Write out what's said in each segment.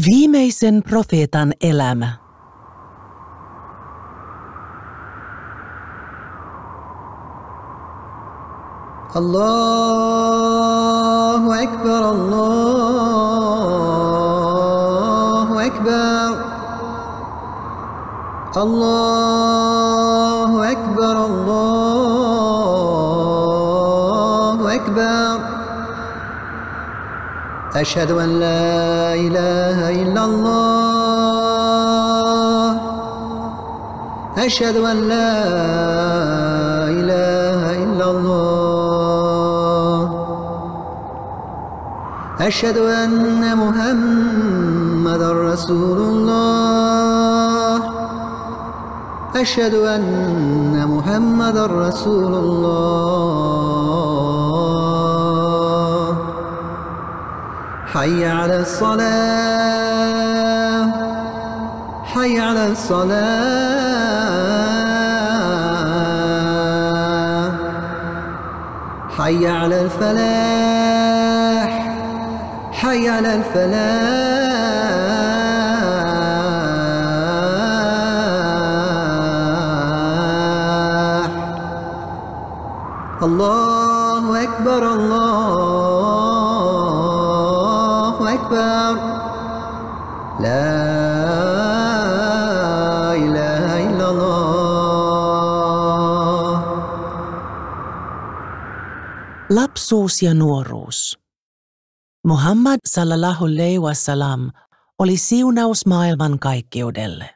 Viimeisen profeetan elämä. Allahu Ekber, Allahu Ekber. Allahu Ekber, Allahu Ekber. أشهد أن لا إله إلا الله. أشهد أن لا إله إلا الله. أشهد أن محمدا رسول الله. أشهد أن محمدا رسول الله. حي على الصلاة. حي على الصلاة. حي على الفلاح. حي على الفلاح. الله أكبر، الله أكبر. لا إله إلا الله. Lapsuus ja nuoruus. Muhammad sallallahu alaihi wasallam oli siunaus maailman kaikkeudelle.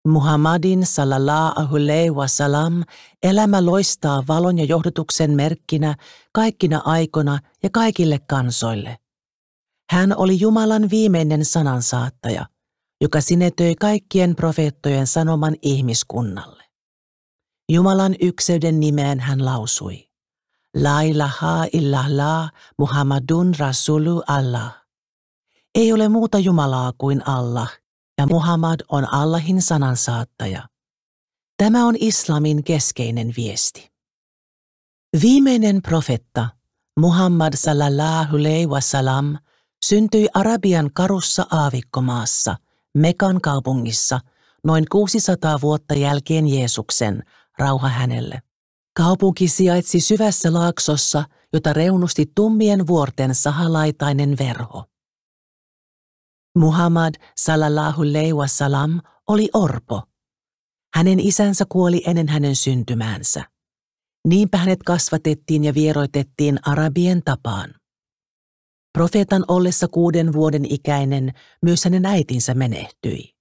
Muhammadin sallallahu alaihi wasallam elämä loistaa valon ja johdatuksen merkkinä kaikkina aikoina ja kaikille kansoille. Hän oli Jumalan viimeinen sanansaattaja, joka sinetöi kaikkien profeettojen sanoman ihmiskunnalle. Jumalan ykseyden nimeen hän lausui: La ilaha illallah Muhammadun Rasulu Allah. Ei ole muuta Jumalaa kuin Allah, ja Muhammad on Allahin sanansaattaja. Tämä on islamin keskeinen viesti. Viimeinen profetta, Muhammad sallallahu alaihi wasallam, syntyi Arabian karussa aavikkomaassa, Mekan kaupungissa, noin 600 vuotta jälkeen Jeesuksen, rauha hänelle. Kaupunki sijaitsi syvässä laaksossa, jota reunusti tummien vuorten sahalaitainen verho. Muhammad sallallahu alaihi wasallam oli orpo. Hänen isänsä kuoli ennen hänen syntymäänsä. Niinpä hänet kasvatettiin ja vieroitettiin arabien tapaan. Profeetan ollessa 6 vuoden ikäinen myös hänen äitinsä menehtyi.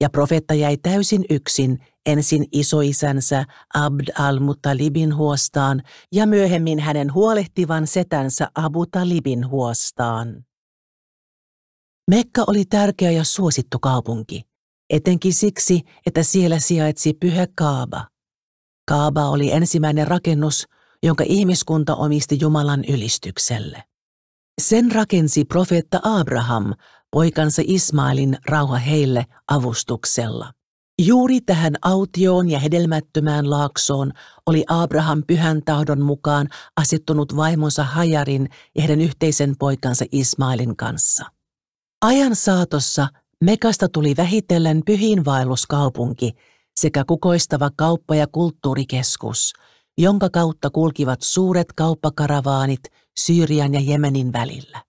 Ja profeetta jäi täysin yksin ensin isoisänsä Abd al-Muttalibin huostaan ja myöhemmin hänen huolehtivan setänsä Abu Talibin huostaan. Mekka oli tärkeä ja suosittu kaupunki, etenkin siksi, että siellä sijaitsi pyhä Kaaba. Kaaba oli ensimmäinen rakennus, jonka ihmiskunta omisti Jumalan ylistykselle. Sen rakensi profeetta Abraham poikansa Ismailin, rauha heille, avustuksella. Juuri tähän autioon ja hedelmättömään laaksoon oli Abraham pyhän tahdon mukaan asettunut vaimonsa Hajarin ja heidän yhteisen poikansa Ismailin kanssa. Ajan saatossa Mekasta tuli vähitellen pyhiinvaelluskaupunki sekä kukoistava kauppa- ja kulttuurikeskus, jonka kautta kulkivat suuret kauppakaravaanit Syyrian ja Jemenin välillä.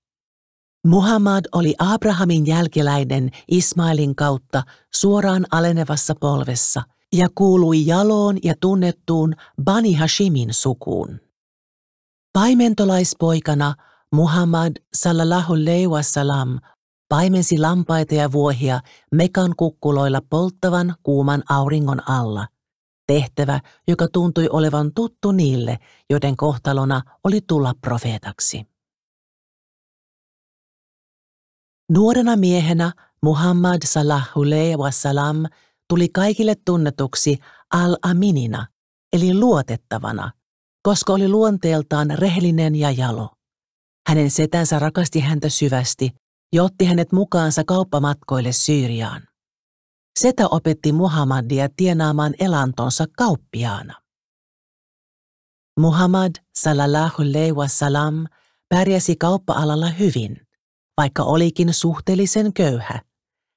Muhammad oli Abrahamin jälkeläinen Ismailin kautta suoraan alenevassa polvessa ja kuului jaloon ja tunnettuun Bani Hashimin sukuun. Paimentolaispoikana Muhammad sallallahu alaihi wasallam paimensi lampaita ja vuohia Mekan kukkuloilla polttavan kuuman auringon alla, tehtävä, joka tuntui olevan tuttu niille, joiden kohtalona oli tulla profeetaksi. Nuorena miehenä Muhammad sallallahu alaihi wasallam tuli kaikille tunnetuksi al-aminina, eli luotettavana, koska oli luonteeltaan rehellinen ja jalo. Hänen setänsä rakasti häntä syvästi ja otti hänet mukaansa kauppamatkoille Syyriaan. Setä opetti Muhammadia tienaamaan elantonsa kauppiaana. Muhammad sallallahu alaihi wasallam pärjäsi kauppa-alalla hyvin, vaikka olikin suhteellisen köyhä.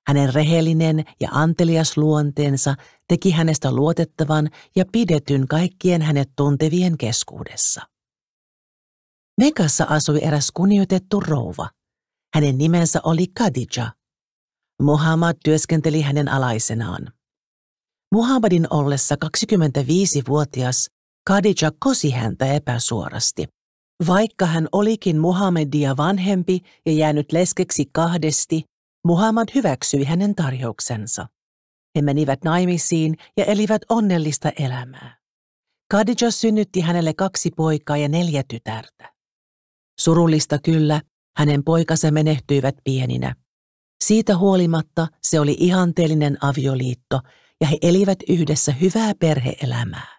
Hänen rehellinen ja antelias luonteensa teki hänestä luotettavan ja pidetyn kaikkien hänet tuntevien keskuudessa. Mekassa asui eräs kunnioitettu rouva. Hänen nimensä oli Khadija. Muhammad työskenteli hänen alaisenaan. Muhammadin ollessa 25-vuotias Khadija kosi häntä epäsuorasti. Vaikka hän olikin Muhammedia vanhempi ja jäänyt leskeksi kahdesti, Muhammad hyväksyi hänen tarjouksensa. He menivät naimisiin ja elivät onnellista elämää. Khadija synnytti hänelle 2 poikaa ja 4 tytärtä. Surullista kyllä, hänen poikansa menehtyivät pieninä. Siitä huolimatta se oli ihanteellinen avioliitto ja he elivät yhdessä hyvää perhe-elämää.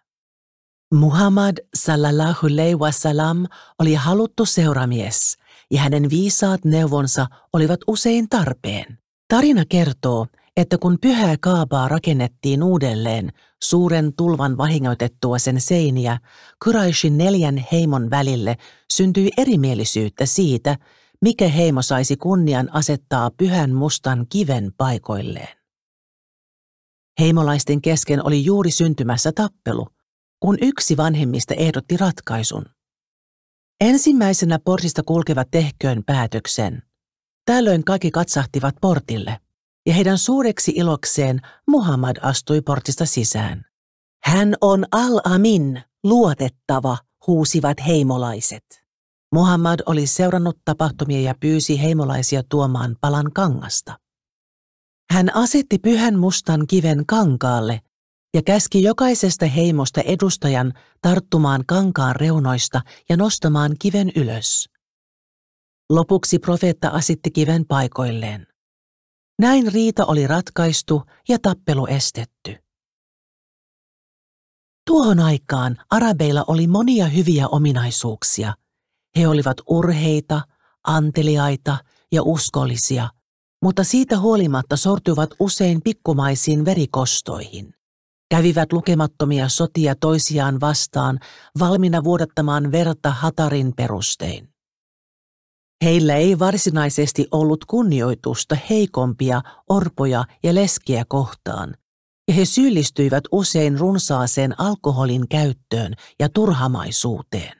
Muhammad sallallahu alaihi wasallam oli haluttu seuramies ja hänen viisaat neuvonsa olivat usein tarpeen. Tarina kertoo, että kun pyhää Kaabaa rakennettiin uudelleen suuren tulvan vahingoitettua sen seiniä, Quraishin 4 heimon välille syntyi erimielisyyttä siitä, mikä heimo saisi kunnian asettaa pyhän mustan kiven paikoilleen. Heimolaisten kesken oli juuri syntymässä tappelu, kun yksi vanhemmista ehdotti ratkaisun. Ensimmäisenä portista kulkevat tehköön päätöksen. Tällöin kaikki katsahtivat portille, ja heidän suureksi ilokseen Muhammad astui portista sisään. Hän on Al-Amin, luotettava, huusivat heimolaiset. Muhammad oli seurannut tapahtumia ja pyysi heimolaisia tuomaan palan kangasta. Hän asetti pyhän mustan kiven kankaalle ja käski jokaisesta heimosta edustajan tarttumaan kankaan reunoista ja nostamaan kiven ylös. Lopuksi profeetta asetti kiven paikoilleen. Näin riita oli ratkaistu ja tappelu estetty. Tuohon aikaan arabeilla oli monia hyviä ominaisuuksia. He olivat urheita, anteliaita ja uskollisia, mutta siitä huolimatta sortuivat usein pikkumaisiin verikostoihin. Kävivät lukemattomia sotia toisiaan vastaan, valmiina vuodattamaan verta hatarin perustein. Heillä ei varsinaisesti ollut kunnioitusta heikompia, orpoja ja leskiä kohtaan, ja he syyllistyivät usein runsaaseen alkoholin käyttöön ja turhamaisuuteen.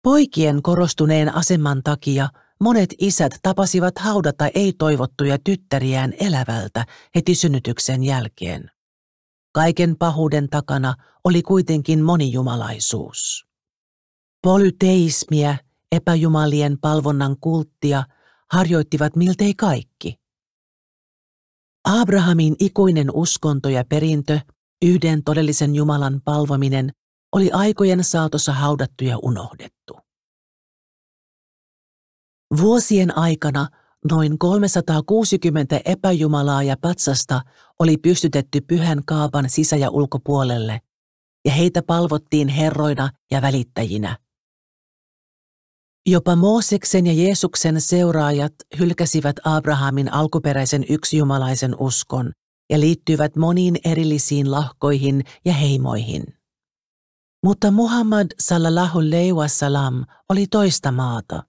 Poikien korostuneen aseman takia monet isät tapasivat haudata ei-toivottuja tyttäriään elävältä heti synnytyksen jälkeen. Kaiken pahuuden takana oli kuitenkin monijumalaisuus. Polyteismiä, epäjumalien palvonnan kulttia, harjoittivat miltei kaikki. Abrahamin ikuinen uskonto ja perintö, yhden todellisen Jumalan palvominen, oli aikojen saatossa haudattu ja unohdettu. Vuosien aikana noin 360 epäjumalaa ja patsasta oli pystytetty pyhän Kaaban sisä- ja ulkopuolelle, ja heitä palvottiin herroina ja välittäjinä. Jopa Mooseksen ja Jeesuksen seuraajat hylkäsivät Abrahamin alkuperäisen yksijumalaisen uskon ja liittyivät moniin erillisiin lahkoihin ja heimoihin. Mutta Muhammad sallallahu alaihi wasallam oli toista maata.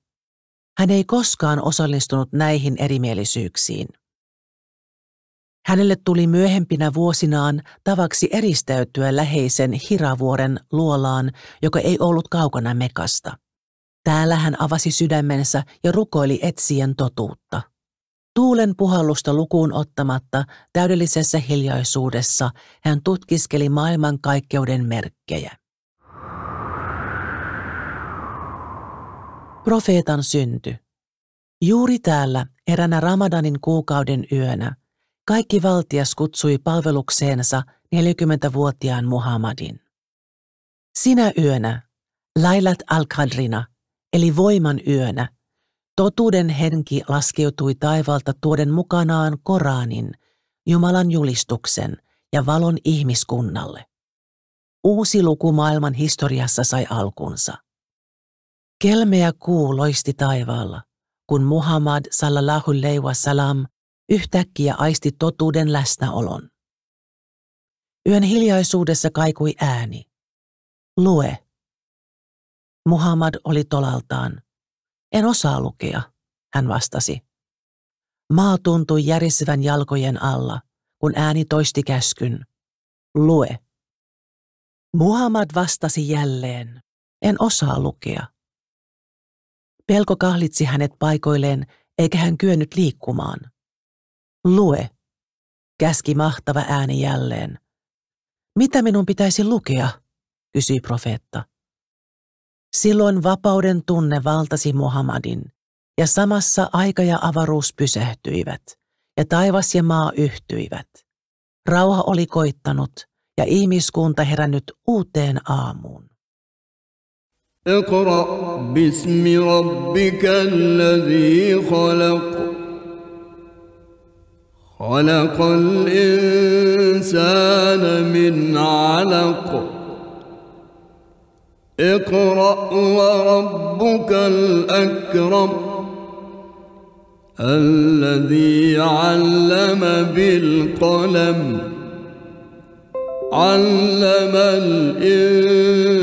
Hän ei koskaan osallistunut näihin erimielisyyksiin. Hänelle tuli myöhempinä vuosinaan tavaksi eristäytyä läheisen Hiravuoren luolaan, joka ei ollut kaukana Mekasta. Täällä hän avasi sydämensä ja rukoili etsien totuutta. Tuulen puhallusta lukuun ottamatta täydellisessä hiljaisuudessa hän tutkiskeli maailmankaikkeuden merkkejä. Profeetan synty. Juuri täällä, eränä Ramadanin kuukauden yönä, kaikki valtias kutsui palvelukseensa 40-vuotiaan Muhammadin. Sinä yönä, Lailat al-Qadrina, eli voiman yönä, totuuden henki laskeutui taivaalta tuoden mukanaan Koranin, Jumalan julistuksen ja valon ihmiskunnalle. Uusi luku maailman historiassa sai alkunsa. Kelmeä kuu loisti taivaalla, kun Muhammad sallallahu alaihi wasallam yhtäkkiä aisti totuuden läsnäolon. Yön hiljaisuudessa kaikui ääni. Lue. Muhammad oli tolaltaan. En osaa lukea, hän vastasi. Maa tuntui järisevän jalkojen alla, kun ääni toisti käskyn. Lue. Muhammad vastasi jälleen. En osaa lukea. Pelko kahlitsi hänet paikoilleen, eikä hän kyennyt liikkumaan. Lue, käski mahtava ääni jälleen. Mitä minun pitäisi lukea, kysyi profeetta. Silloin vapauden tunne valtasi Muhammadin, ja samassa aika ja avaruus pysähtyivät, ja taivas ja maa yhtyivät. Rauha oli koittanut, ja ihmiskunta herännyt uuteen aamuun. اقرأ باسم ربك الذي خلق خلق الإنسان من علق اقرأ وربك الأكرم الذي علم بالقلم علم الإنسان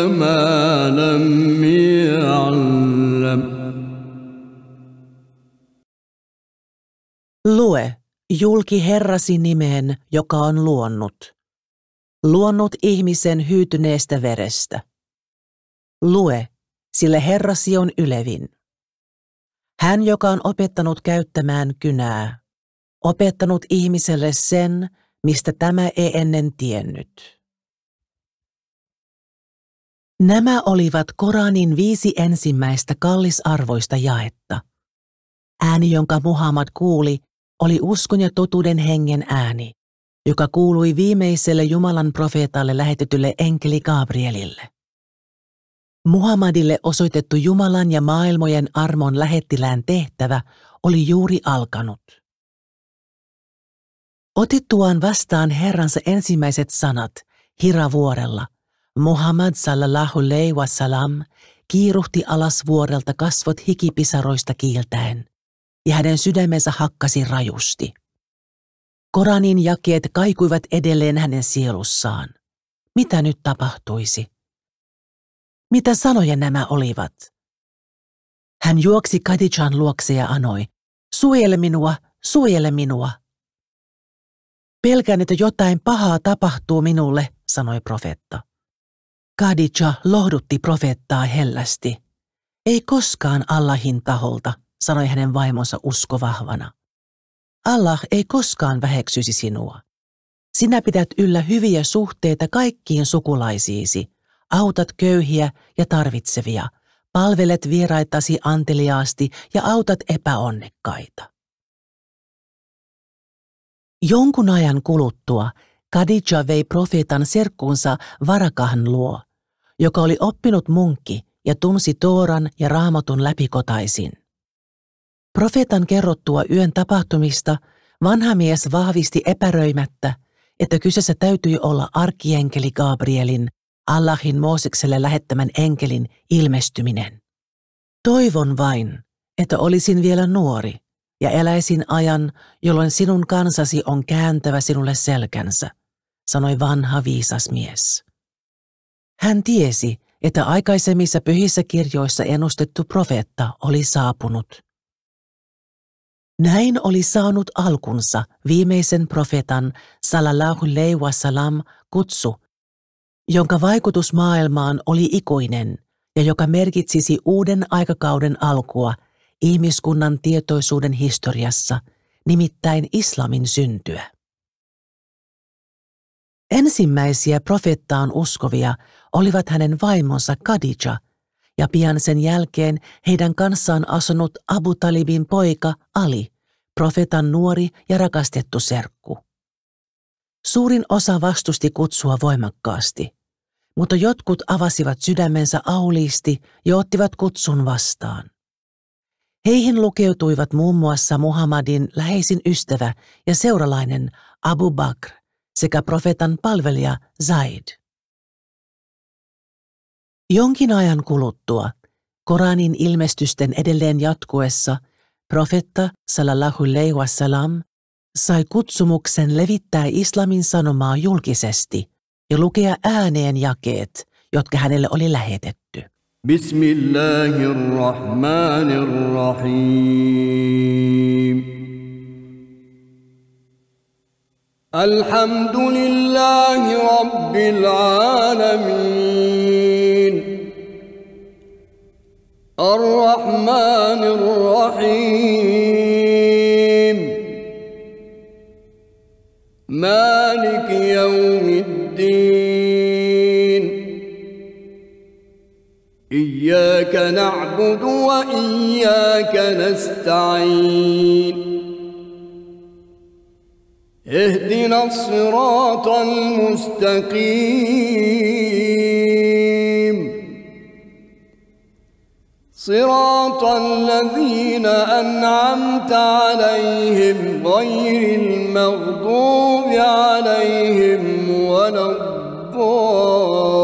ما لم يعلم. Lue, julki Herrasi nimeen, joka on luonut ihmisen hyytyneestä verestä. Lue, sillä Herrasi on ylevin. Hän, joka on opettanut käyttämään kynää, opettanut ihmiselle sen, mistä tämä ei ennen tiennyt. Nämä olivat Koranin 5 ensimmäistä kallisarvoista jaetta. Ääni, jonka Muhammad kuuli, oli uskon ja totuuden hengen ääni, joka kuului viimeiselle Jumalan profeetalle lähetetylle enkeli Gabrielille. Muhammadille osoitettu Jumalan ja maailmojen armon lähettilään tehtävä oli juuri alkanut. Otettuaan vastaan Herransa ensimmäiset sanat Hira-vuorella, Muhammad sallallahu alaihi wasallam kiiruhti alas vuorelta kasvot hikipisaroista kiiltäen, ja hänen sydämensä hakkasi rajusti. Koranin jakeet kaikuivat edelleen hänen sielussaan. Mitä nyt tapahtuisi? Mitä sanoja nämä olivat? Hän juoksi Khadijan luokse ja anoi, suojele minua, suojele minua. Pelkään, että jotain pahaa tapahtuu minulle, sanoi profeetta. Khadija lohdutti profeettaa hellästi. Ei koskaan Allahin taholta, sanoi hänen vaimonsa uskovahvana. Allah ei koskaan väheksyisi sinua. Sinä pidät yllä hyviä suhteita kaikkiin sukulaisiisi, autat köyhiä ja tarvitsevia, palvelet vieraitasi anteliaasti ja autat epäonnekkaita. Jonkun ajan kuluttua Khadija vei profeetan serkkuunsa Varakahan luo, joka oli oppinut munkki ja tunsi Tooran ja Raamatun läpikotaisin. Profeetan kerrottua yön tapahtumista vanha mies vahvisti epäröimättä, että kyseessä täytyi olla arkienkeli Gabrielin, Allahin Moosekselle lähettämän enkelin ilmestyminen. Toivon vain, että olisin vielä nuori ja eläisin ajan, jolloin sinun kansasi on kääntävä sinulle selkänsä, sanoi vanha viisas mies. Hän tiesi, että aikaisemmissa pyhissä kirjoissa ennustettu profeetta oli saapunut. Näin oli saanut alkunsa viimeisen profeetan sallallahu alaihi wasallam kutsu, jonka vaikutus maailmaan oli ikuinen ja joka merkitsisi uuden aikakauden alkua ihmiskunnan tietoisuuden historiassa, nimittäin islamin syntyä. Ensimmäisiä profeettaan uskovia olivat hänen vaimonsa Khadija ja pian sen jälkeen heidän kanssaan asunut Abu Talibin poika Ali, profeetan nuori ja rakastettu serkku. Suurin osa vastusti kutsua voimakkaasti, mutta jotkut avasivat sydämensä auliisti ja ottivat kutsun vastaan. Heihin lukeutuivat muun muassa Muhammadin läheisin ystävä ja seuralainen Abu Bakr sekä profeetan palvelija Zaid. Jonkin ajan kuluttua, Koranin ilmestysten edelleen jatkuessa, profeetta sallallahu alaihi wasallam sai kutsumuksen levittää islamin sanomaa julkisesti ja lukea ääneen jakeet, jotka hänelle oli lähetetty. بسم الله الرحمن الرحيم الحمد لله رب العالمين الرحمن الرحيم مالك يوم الدين إياك نعبد وإياك نستعين اهدنا الصراط المستقيم صراط الذين أنعمت عليهم غير المغضوب عليهم ولا الضالين.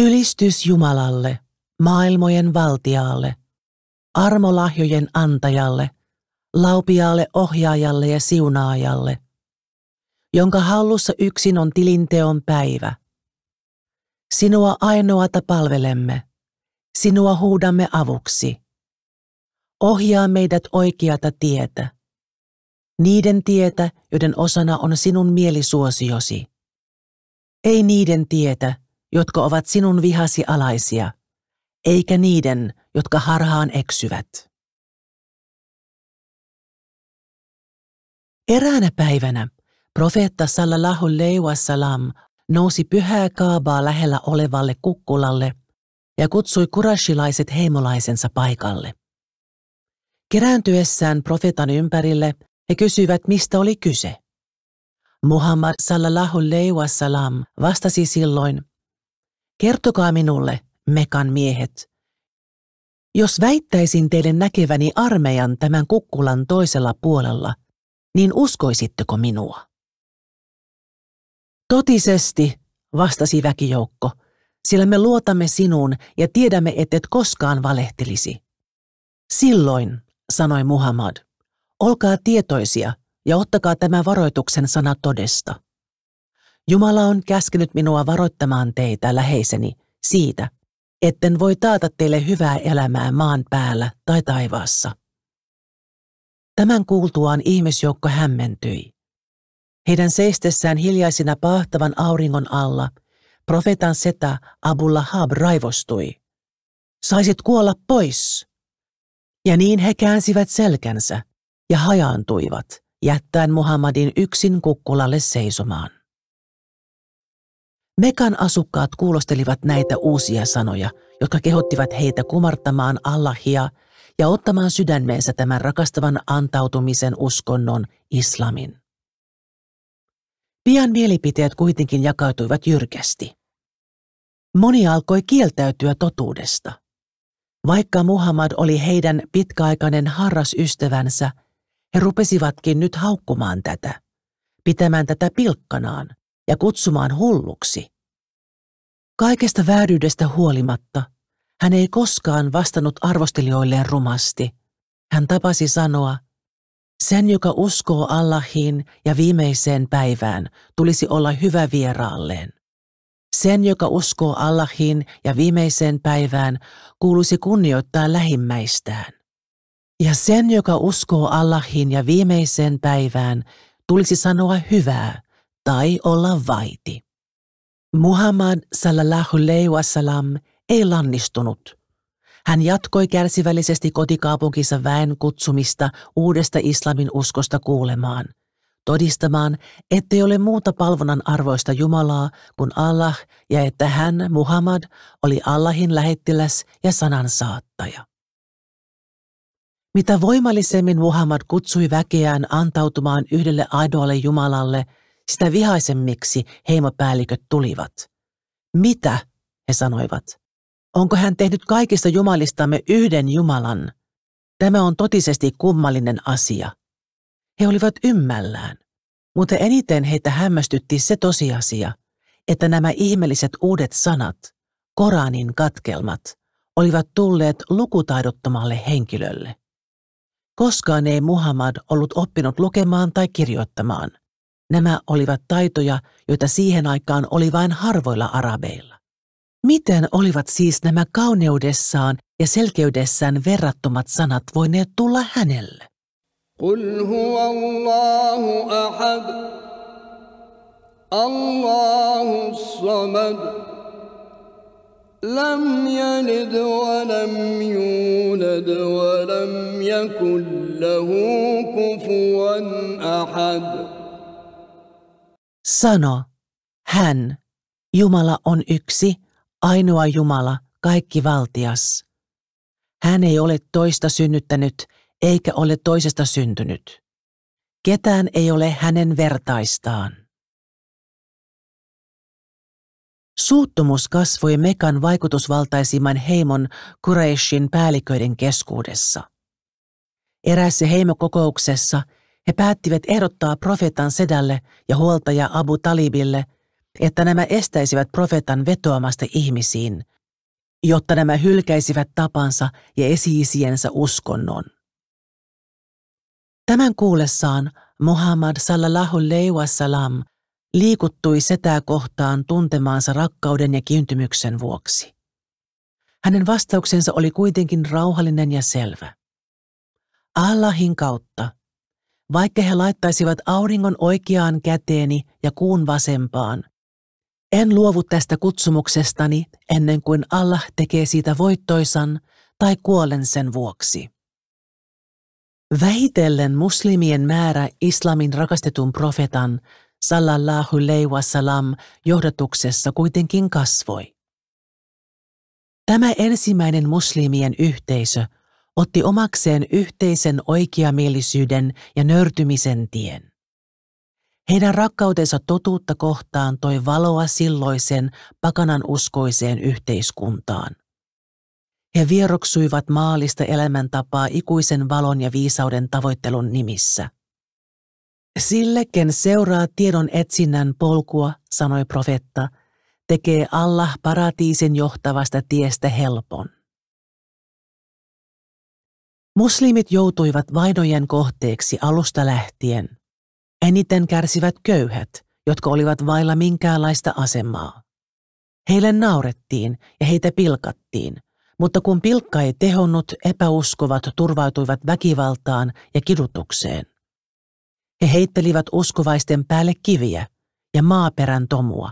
Ylistys Jumalalle, maailmojen valtiaalle, armolahjojen antajalle, laupiaalle ohjaajalle ja siunaajalle, jonka hallussa yksin on tilinteon päivä. Sinua ainoata palvelemme, sinua huudamme avuksi. Ohjaa meidät oikeata tietä, niiden tietä, joiden osana on sinun mielisuosiosi. Ei niiden tietä, jotka ovat sinun vihasi alaisia, eikä niiden, jotka harhaan eksyvät. Eräänä päivänä profeetta sallallahu alaihi wasallam nousi pyhää Kaabaa lähellä olevalle kukkulalle ja kutsui qurashilaiset heimolaisensa paikalle. Kerääntyessään profeetan ympärille he kysyivät, mistä oli kyse. Muhammad sallallahu alaihi wasallam vastasi silloin, kertokaa minulle, Mekan miehet, jos väittäisin teille näkeväni armeijan tämän kukkulan toisella puolella, niin uskoisitteko minua? Totisesti, vastasi väkijoukko, sillä me luotamme sinuun ja tiedämme, ettet koskaan valehtelisi. Silloin, sanoi Muhammad, olkaa tietoisia ja ottakaa tämä varoituksen sana todesta. Jumala on käskenyt minua varoittamaan teitä, läheiseni, siitä, etten voi taata teille hyvää elämää maan päällä tai taivaassa. Tämän kuultuaan ihmisjoukko hämmentyi. Heidän seistessään hiljaisina paahtavan auringon alla profeetan setä Abu Lahab raivostui. Saisit kuolla pois! Ja niin he käänsivät selkänsä ja hajaantuivat, jättäen Muhammadin yksin kukkulalle seisomaan. Mekan asukkaat kuulostelivat näitä uusia sanoja, jotka kehottivat heitä kumartamaan Allahia ja ottamaan sydämeensä tämän rakastavan antautumisen uskonnon islamin. Pian mielipiteet kuitenkin jakautuivat jyrkästi. Moni alkoi kieltäytyä totuudesta. Vaikka Muhammad oli heidän pitkäaikainen harrasystävänsä, he rupesivatkin nyt haukkumaan tätä, pitämään tätä pilkkanaan ja kutsumaan hulluksi. Kaikesta vääryydestä huolimatta, hän ei koskaan vastannut arvostelijoilleen rumasti. Hän tapasi sanoa, sen joka uskoo Allahiin ja viimeiseen päivään tulisi olla hyvä vieraalleen. Sen joka uskoo Allahiin ja viimeiseen päivään kuuluisi kunnioittaa lähimmäistään. Ja sen joka uskoo Allahiin ja viimeiseen päivään tulisi sanoa hyvää tai olla vaiti. Muhammad sallallahu alaihi wasallam ei lannistunut. Hän jatkoi kärsivällisesti kotikaupunkinsa väen kutsumista uudesta islamin uskosta kuulemaan, todistamaan, ettei ole muuta palvonnan arvoista Jumalaa kuin Allah ja että hän, Muhammad, oli Allahin lähettiläs ja sanansaattaja. Mitä voimallisemmin Muhammad kutsui väkeään antautumaan yhdelle ainoalle Jumalalle, sitä vihaisemmiksi heimopäälliköt tulivat. Mitä, he sanoivat, onko hän tehnyt kaikista jumalistamme yhden Jumalan? Tämä on totisesti kummallinen asia. He olivat ymmällään, mutta eniten heitä hämmästytti se tosiasia, että nämä ihmeelliset uudet sanat, Koranin katkelmat, olivat tulleet lukutaidottomalle henkilölle. Koskaan ei Muhammad ollut oppinut lukemaan tai kirjoittamaan. Nämä olivat taitoja, joita siihen aikaan oli vain harvoilla arabeilla. Miten olivat siis nämä kauneudessaan ja selkeydessään verrattomat sanat voineet tulla hänelle? Qul huwallahu ahad, Allahus samad, lam yalid wa lam yulad wa lam yakul lahu kufuwan ahad. Sano, hän, Jumala on yksi, ainoa Jumala, kaikkivaltias. Hän ei ole toista synnyttänyt, eikä ole toisesta syntynyt. Ketään ei ole hänen vertaistaan. Suuttumus kasvoi Mekan vaikutusvaltaisimman heimon Quraishin päälliköiden keskuudessa. Eräässä heimokokouksessa he päättivät ehdottaa profeetan sedälle ja huoltaja Abu Talibille, että nämä estäisivät profeetan vetoamasta ihmisiin, jotta nämä hylkäisivät tapansa ja esi-isiensä uskonnon. Tämän kuullessaan Muhammad sallallahu alaihi wasallam liikuttui setää kohtaan tuntemaansa rakkauden ja kiintymyksen vuoksi. Hänen vastauksensa oli kuitenkin rauhallinen ja selvä. Allahin kautta, vaikka he laittaisivat auringon oikeaan käteeni ja kuun vasempaan, en luovu tästä kutsumuksestani ennen kuin Allah tekee siitä voittoisan tai kuolen sen vuoksi. Vähitellen muslimien määrä islamin rakastetun profetan sallallahu alaihi wasallam johdatuksessa kuitenkin kasvoi. Tämä ensimmäinen muslimien yhteisö otti omakseen yhteisen oikeamielisyyden ja nöyrtymisen tien. Heidän rakkautensa totuutta kohtaan toi valoa silloisen pakanan uskoiseen yhteiskuntaan. He vieroksuivat maallista elämäntapaa ikuisen valon ja viisauden tavoittelun nimissä. Sille, ken seuraa tiedon etsinnän polkua, sanoi profeetta, tekee Allah paratiisin johtavasta tiestä helpon. Muslimit joutuivat vainojen kohteeksi alusta lähtien. Eniten kärsivät köyhät, jotka olivat vailla minkäänlaista asemaa. Heille naurettiin ja heitä pilkattiin, mutta kun pilkka ei tehonnut, epäuskovat turvautuivat väkivaltaan ja kidutukseen. He heittelivät uskovaisten päälle kiviä ja maaperän tomua.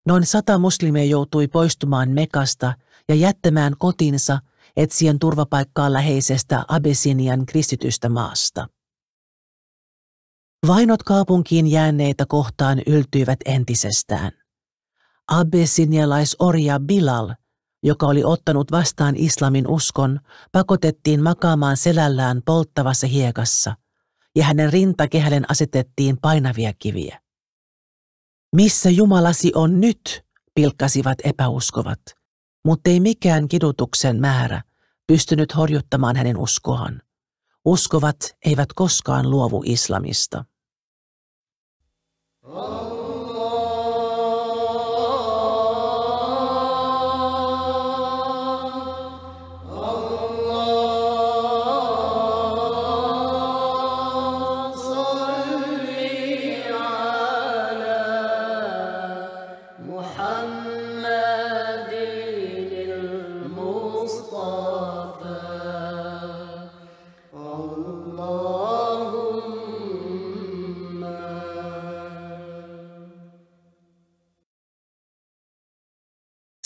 Noin 100 muslimia joutui poistumaan Mekasta ja jättämään kotinsa etsien turvapaikkaa läheisestä Abesinian kristitystä maasta. Vainot kaupunkiin jääneitä kohtaan yltyivät entisestään. Abesinialaisorja Bilal, joka oli ottanut vastaan islamin uskon, pakotettiin makaamaan selällään polttavassa hiekassa, ja hänen rintakehälleen asetettiin painavia kiviä. Missä Jumalasi on nyt, pilkkasivat epäuskovat, mutta ei mikään kidutuksen määrä pystynyt horjuttamaan hänen uskoaan. Uskovat eivät koskaan luovu islamista.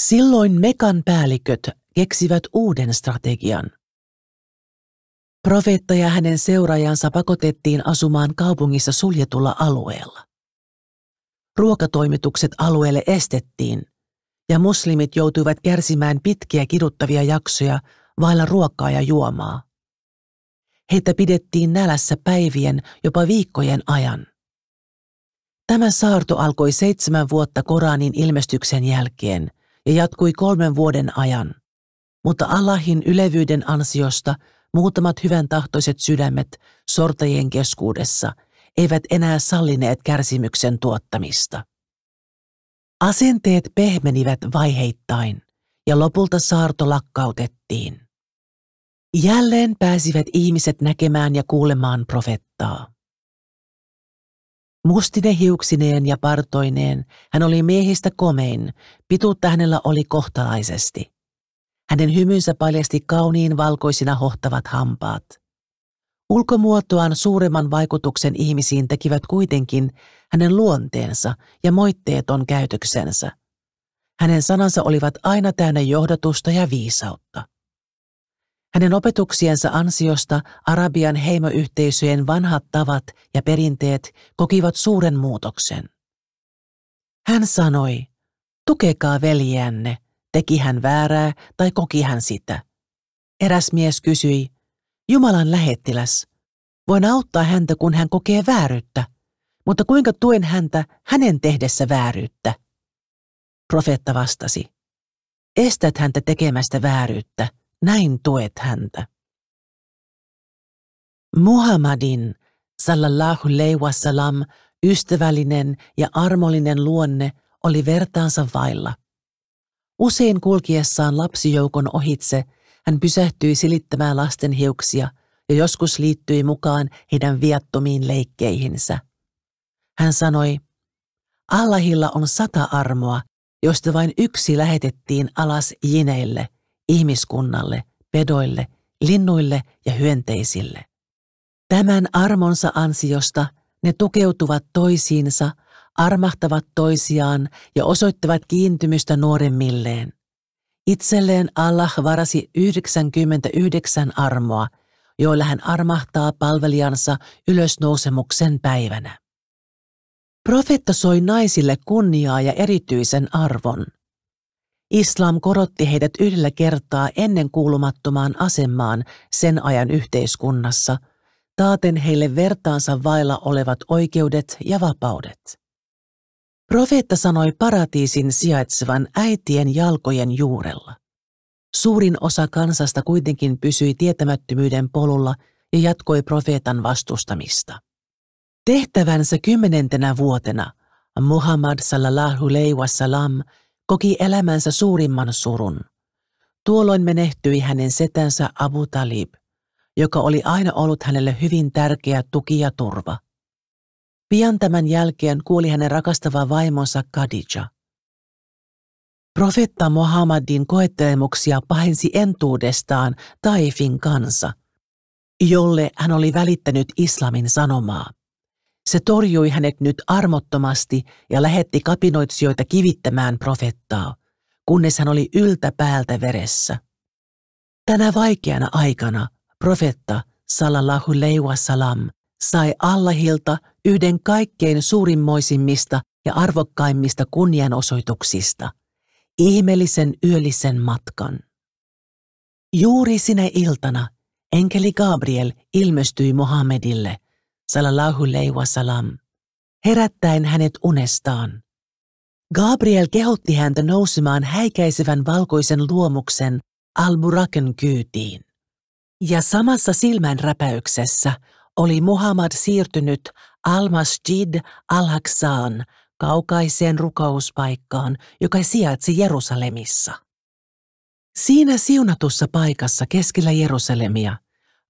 Silloin Mekan päälliköt keksivät uuden strategian. Profeetta ja hänen seuraajansa pakotettiin asumaan kaupungissa suljetulla alueella. Ruokatoimitukset alueelle estettiin, ja muslimit joutuivat kärsimään pitkiä kiduttavia jaksoja vailla ruokaa ja juomaa. Heitä pidettiin nälässä päivien, jopa viikkojen ajan. Tämä saarto alkoi 7 vuotta Koranin ilmestyksen jälkeen ja jatkui 3 vuoden ajan, mutta Allahin ylevyyden ansiosta muutamat hyväntahtoiset sydämet sortajien keskuudessa eivät enää sallineet kärsimyksen tuottamista. Asenteet pehmenivät vaiheittain ja lopulta saarto lakkautettiin. Jälleen pääsivät ihmiset näkemään ja kuulemaan profettaa. Mustine hiuksineen ja partoineen hän oli miehistä komein, pituutta hänellä oli kohtalaisesti. Hänen hymynsä paljasti kauniin valkoisina hohtavat hampaat. Ulkomuotoaan suuremman vaikutuksen ihmisiin tekivät kuitenkin hänen luonteensa ja moitteeton käytöksensä. Hänen sanansa olivat aina täynnä johdatusta ja viisautta. Hänen opetuksiensa ansiosta Arabian heimoyhteisöjen vanhat tavat ja perinteet kokivat suuren muutoksen. Hän sanoi, tukekaa veljeänne, teki hän väärää tai koki hän sitä. Eräs mies kysyi, Jumalan lähettiläs, voin auttaa häntä, kun hän kokee vääryyttä, mutta kuinka tuen häntä hänen tehdessä vääryyttä? Profeetta vastasi, estät häntä tekemästä vääryyttä, näin tuet häntä. Muhammadin, sallallahu alaihi wasallam, ystävällinen ja armollinen luonne oli vertaansa vailla. Usein kulkiessaan lapsijoukon ohitse hän pysähtyi silittämään lasten hiuksia ja joskus liittyi mukaan heidän viattomiin leikkeihinsä. Hän sanoi, Allahilla on 100 armoa, josta vain yksi lähetettiin alas jineille, ihmiskunnalle, pedoille, linnuille ja hyönteisille. Tämän armonsa ansiosta ne tukeutuvat toisiinsa, armahtavat toisiaan ja osoittavat kiintymystä nuoremmilleen. Itselleen Allah varasi 99 armoa, joilla hän armahtaa palvelijansa ylösnousemuksen päivänä. Profeetta soi naisille kunniaa ja erityisen arvon. Islam korotti heidät yhdellä kertaa ennen kuulumattomaan asemaan sen ajan yhteiskunnassa, taaten heille vertaansa vailla olevat oikeudet ja vapaudet. Profeetta sanoi paratiisin sijaitsevan äitien jalkojen juurella. Suurin osa kansasta kuitenkin pysyi tietämättömyyden polulla ja jatkoi profeetan vastustamista. Tehtävänsä 10. vuotena Muhammad sallallahu alaihi wasallam koki elämänsä suurimman surun. Tuolloin menehtyi hänen setänsä Abu Talib, joka oli aina ollut hänelle hyvin tärkeä tuki ja turva. Pian tämän jälkeen kuoli hänen rakastava vaimonsa Khadija. Profeetta Muhammadin koettelemuksia pahensi entuudestaan Taifin kansa, jolle hän oli välittänyt islamin sanomaa. Se torjui hänet nyt armottomasti ja lähetti kapinoitsijoita kivittämään profettaa, kunnes hän oli yltä päältä veressä. Tänä vaikeana aikana profetta sallallahu alaihi wasallam sai Allahilta yhden kaikkein suurimmoisimmista ja arvokkaimmista kunnianosoituksista, ihmeellisen yöllisen matkan. Juuri sinä iltana enkeli Gabriel ilmestyi Muhammedille, sallallahu alaihi wasallam, herättäen hänet unestaan. Gabriel kehotti häntä nousemaan häikäisevän valkoisen luomuksen Al-Buraken kyytiin. Ja samassa silmänräpäyksessä oli Muhammad siirtynyt Al-Masjid al-Aqsaan, kaukaiseen rukouspaikkaan, joka sijaitsi Jerusalemissa. Siinä siunatussa paikassa keskellä Jerusalemia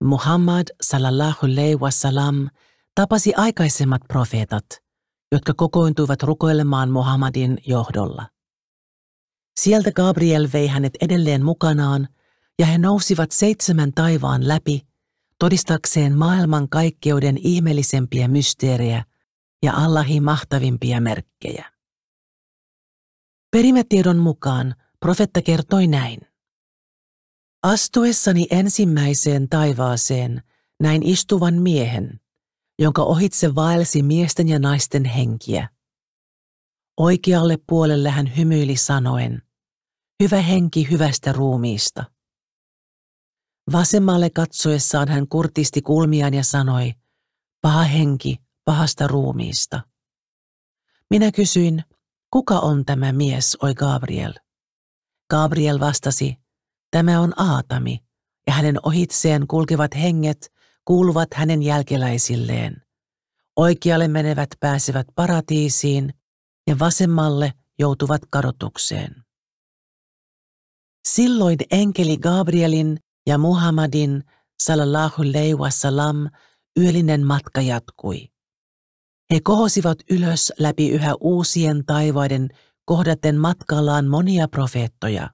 Muhammad sallallahu alaihi wasallam tapasi aikaisemmat profeetat, jotka kokoontuivat rukoilemaan Muhammadin johdolla. Sieltä Gabriel vei hänet edelleen mukanaan, ja he nousivat 7 taivaan läpi, todistakseen maailman kaikkeuden ihmeellisempiä mysteerejä ja Allahin mahtavimpia merkkejä. Perimätiedon mukaan profetta kertoi näin. Astuessani ensimmäiseen taivaaseen näin istuvan miehen, jonka ohitse vaelsi miesten ja naisten henkiä. Oikealle puolelle hän hymyili sanoen, hyvä henki hyvästä ruumiista. Vasemmalle katsoessaan hän kurtisti kulmiaan ja sanoi, paha henki pahasta ruumiista. Minä kysyin, kuka on tämä mies, oi Gabriel? Gabriel vastasi, tämä on Aatami, ja hänen ohitseen kulkevat henget kuuluvat hänen jälkeläisilleen. Oikealle menevät pääsevät paratiisiin, ja vasemmalle joutuvat kadotukseen. Silloin enkeli Gabrielin ja Muhammadin sallallahu alaihi wasallam yöllinen matka jatkui. He kohosivat ylös läpi yhä uusien taivaiden kohdaten matkallaan monia profeettoja,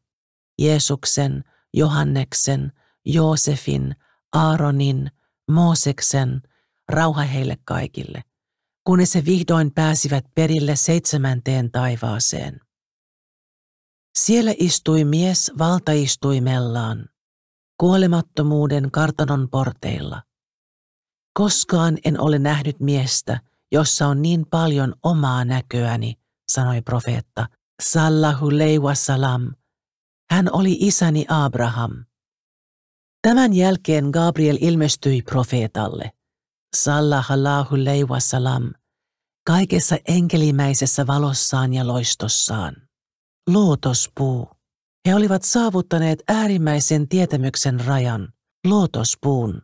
Jeesuksen, Johanneksen, Joosefin, Aaronin, Mooseksen, rauha heille kaikille, kunnes he vihdoin pääsivät perille 7. taivaaseen. Siellä istui mies valtaistuimellaan, kuolemattomuuden kartanon porteilla. Koskaan en ole nähnyt miestä, jossa on niin paljon omaa näköäni, sanoi profeetta, sallallahu alaihi wasallam. Hän oli isäni Abraham. Tämän jälkeen Gabriel ilmestyi profeetalle, sallallahu alaihi wasallam, kaikessa enkelimäisessä valossaan ja loistossaan. Lootospuu. He olivat saavuttaneet äärimmäisen tietämyksen rajan, lootospuun,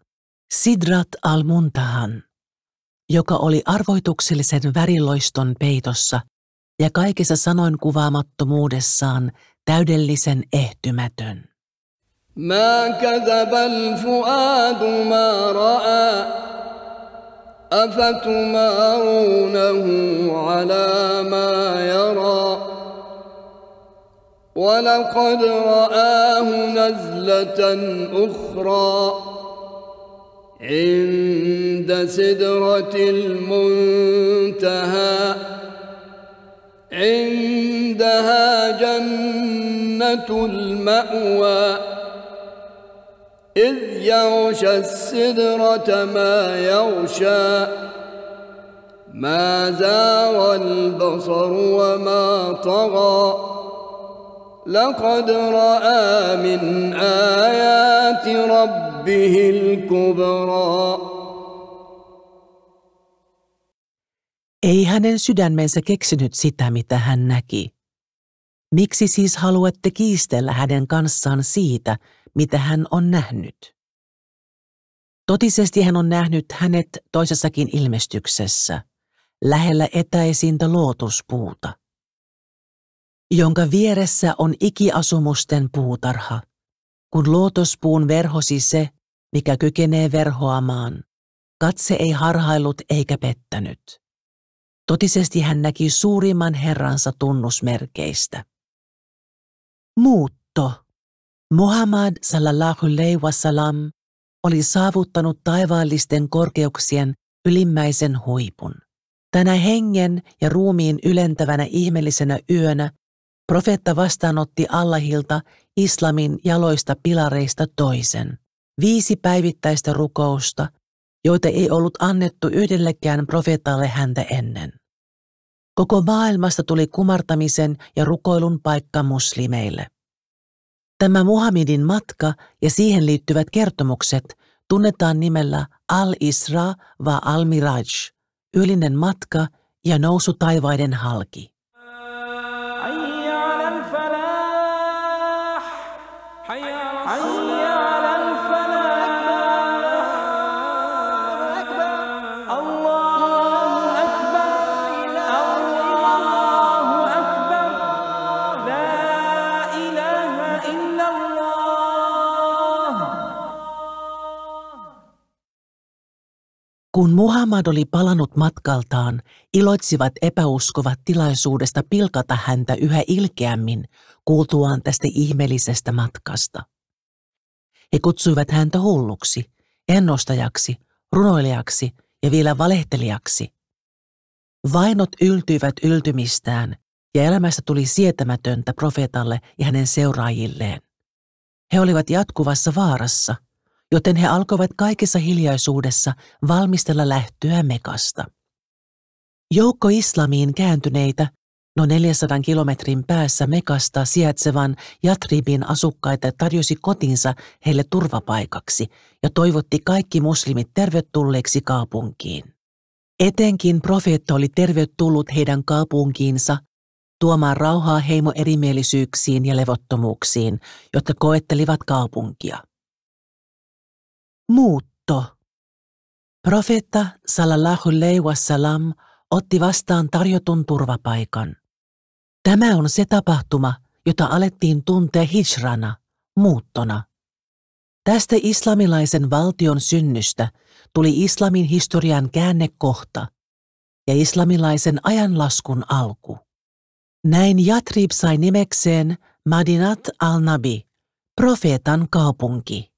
Sidrat al-Muntahan, joka oli arvoituksellisen väriloiston peitossa ja kaikessa sanoin kuvaamattomuudessaan täydellisen ehtymätön. ما كذب الفؤاد ما رأى أفتمارونه على ما يرى ولقد رآه نزلة أخرى عند سدرة المنتهى عندها جنة المأوى إذ يغشى السدرة ما يغشى ما زاغ البصر وما طغى لقد رأى من آيات ربه الكبرى. Ei hänen sydämensä keksinyt sitä, mitä hän näki. Miksi siis haluatte kiistellä hänen kanssaan siitä, mitä hän on nähnyt? Totisesti hän on nähnyt hänet toisessakin ilmestyksessä, lähellä etäisintä lootuspuuta, jonka vieressä on ikiasumusten puutarha, kun lootospuun verhosi se, mikä kykenee verhoamaan. Katse ei harhaillut eikä pettänyt. Totisesti hän näki suurimman herransa tunnusmerkeistä. Muutto. Muhammad sallallahu alaihi wasallam oli saavuttanut taivaallisten korkeuksien ylimmäisen huipun. Tänä hengen ja ruumiin ylentävänä ihmeellisenä yönä profeetta vastaanotti Allahilta islamin jaloista pilareista toisen, 5 päivittäistä rukousta, joita ei ollut annettu yhdellekään profeetalle häntä ennen. Koko maailmasta tuli kumartamisen ja rukoilun paikka muslimeille. Tämä Muhammedin matka ja siihen liittyvät kertomukset tunnetaan nimellä Al-Isra va al-Miraj, yöllinen matka ja nousu taivaiden halki. Kun Muhammad oli palannut matkaltaan, iloitsivat epäuskovat tilaisuudesta pilkata häntä yhä ilkeämmin kuultuaan tästä ihmeellisestä matkasta. He kutsuivat häntä hulluksi, ennustajaksi, runoilijaksi ja vielä valehtelijaksi. Vainot yltyivät yltymistään ja elämästä tuli sietämätöntä profeetalle ja hänen seuraajilleen. He olivat jatkuvassa vaarassa, joten he alkoivat kaikessa hiljaisuudessa valmistella lähtöä Mekasta. Joukko islamiin kääntyneitä, noin 400 kilometrin päässä Mekasta sijaitsevan Yatribin asukkaita tarjosi kotinsa heille turvapaikaksi ja toivotti kaikki muslimit tervetulleeksi kaupunkiin. Etenkin profeetta oli tervetullut heidän kaupunkiinsa tuomaan rauhaa heimoerimielisyyksiin ja levottomuuksiin, jotka koettelivat kaupunkia. Muutto. Profeetta sallallahu alaihi wasallam otti vastaan tarjotun turvapaikan. Tämä on se tapahtuma, jota alettiin tuntea hijrana, muuttona. Tästä islamilaisen valtion synnystä tuli islamin historian käännekohta ja islamilaisen ajanlaskun alku. Näin Yatrib sai nimekseen Madinat al-Nabi, profeetan kaupunki.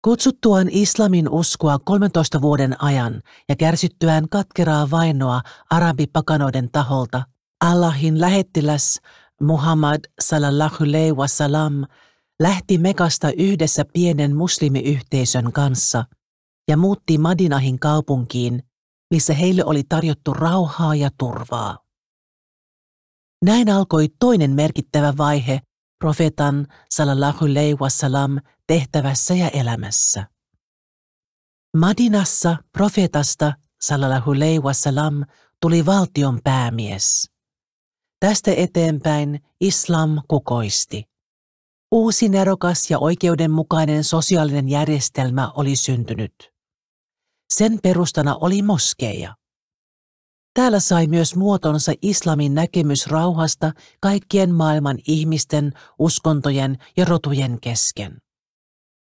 Kutsuttuaan islamin uskoa 13 vuoden ajan ja kärsittyään katkeraa vainoa arabipakanoiden taholta, Allahin lähettiläs Muhammad sallallahu alaihi wasallam lähti Mekasta yhdessä pienen muslimiyhteisön kanssa ja muutti Madinahin kaupunkiin, missä heille oli tarjottu rauhaa ja turvaa. Näin alkoi toinen merkittävä vaihe profeetan sallallahu alaihi wasallam tehtävässä ja elämässä. Madinassa profeetasta sallallahu alaihi wasallam tuli valtion päämies. Tästä eteenpäin islam kukoisti. Uusi nerokas ja oikeudenmukainen sosiaalinen järjestelmä oli syntynyt. Sen perustana oli moskeija. Täällä sai myös muotonsa islamin näkemys rauhasta kaikkien maailman ihmisten, uskontojen ja rotujen kesken.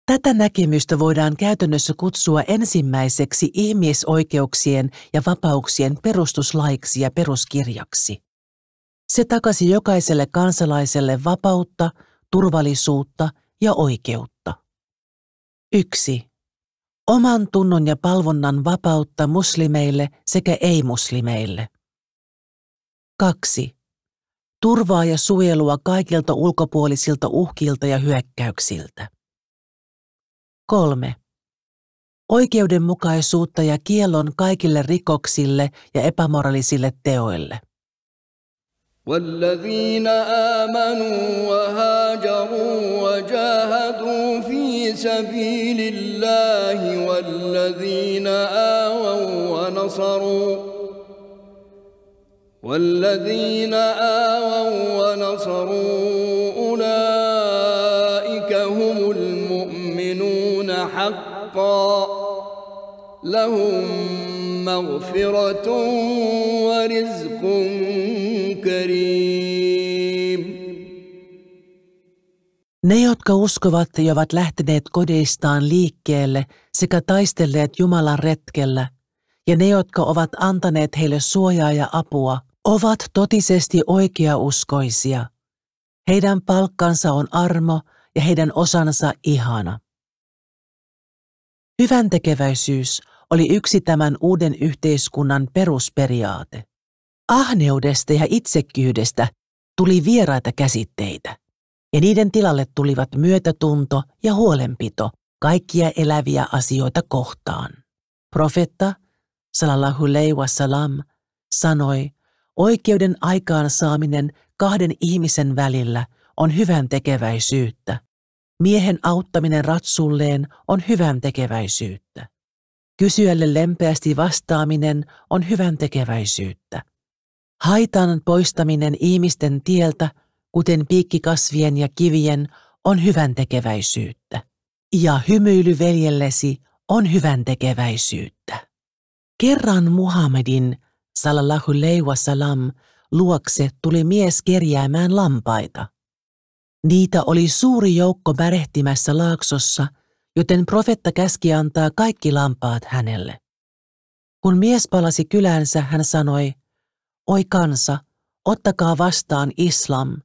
Tätä näkemystä voidaan käytännössä kutsua ensimmäiseksi ihmisoikeuksien ja vapauksien perustuslaiksi ja peruskirjaksi. Se takasi jokaiselle kansalaiselle vapautta, turvallisuutta ja oikeutta. 1. Oman tunnon ja palvonnan vapautta muslimeille sekä ei-muslimeille. 2. Turvaa ja suojelua kaikilta ulkopuolisilta uhkilta ja hyökkäyksiltä. 3. Oikeudenmukaisuutta ja kiellon kaikille rikoksille ja epämoraalisille teoille. والذين آمنوا وهاجروا وجاهدوا في سبيل الله والذين آووا ونصروا أولئك هم المؤمنون حقا لهم مغفرة ورزق كريم. Ne, jotka uskovat ja ovat lähteneet kodeistaan liikkeelle sekä taistelleet Jumalan retkellä, ja ne, jotka ovat antaneet heille suojaa ja apua, ovat totisesti oikeauskoisia. Heidän palkkansa on armo ja heidän osansa ihana. Hyväntekeväisyys oli yksi tämän uuden yhteiskunnan perusperiaate. Ahneudesta ja itsekkyydestä tuli vieraita käsitteitä, ja niiden tilalle tulivat myötätunto ja huolenpito kaikkia eläviä asioita kohtaan. Profeetta sallallahu alaihi wasallam sanoi, oikeuden aikaansaaminen kahden ihmisen välillä on hyväntekeväisyyttä. Miehen auttaminen ratsulleen on hyväntekeväisyyttä. Kysyjälle lempeästi vastaaminen on hyväntekeväisyyttä. Haitan poistaminen ihmisten tieltä, kuten piikkikasvien ja kivien, on hyväntekeväisyyttä. Ja hymyily veljellesi on hyväntekeväisyyttä. Kerran Muhammadin sallallahu alaihi wasallam luokse tuli mies kerjäämään lampaita. Niitä oli suuri joukko märehtimässä laaksossa, joten profetta käski antaa kaikki lampaat hänelle. Kun mies palasi kylänsä, hän sanoi, oi kansa, ottakaa vastaan islam,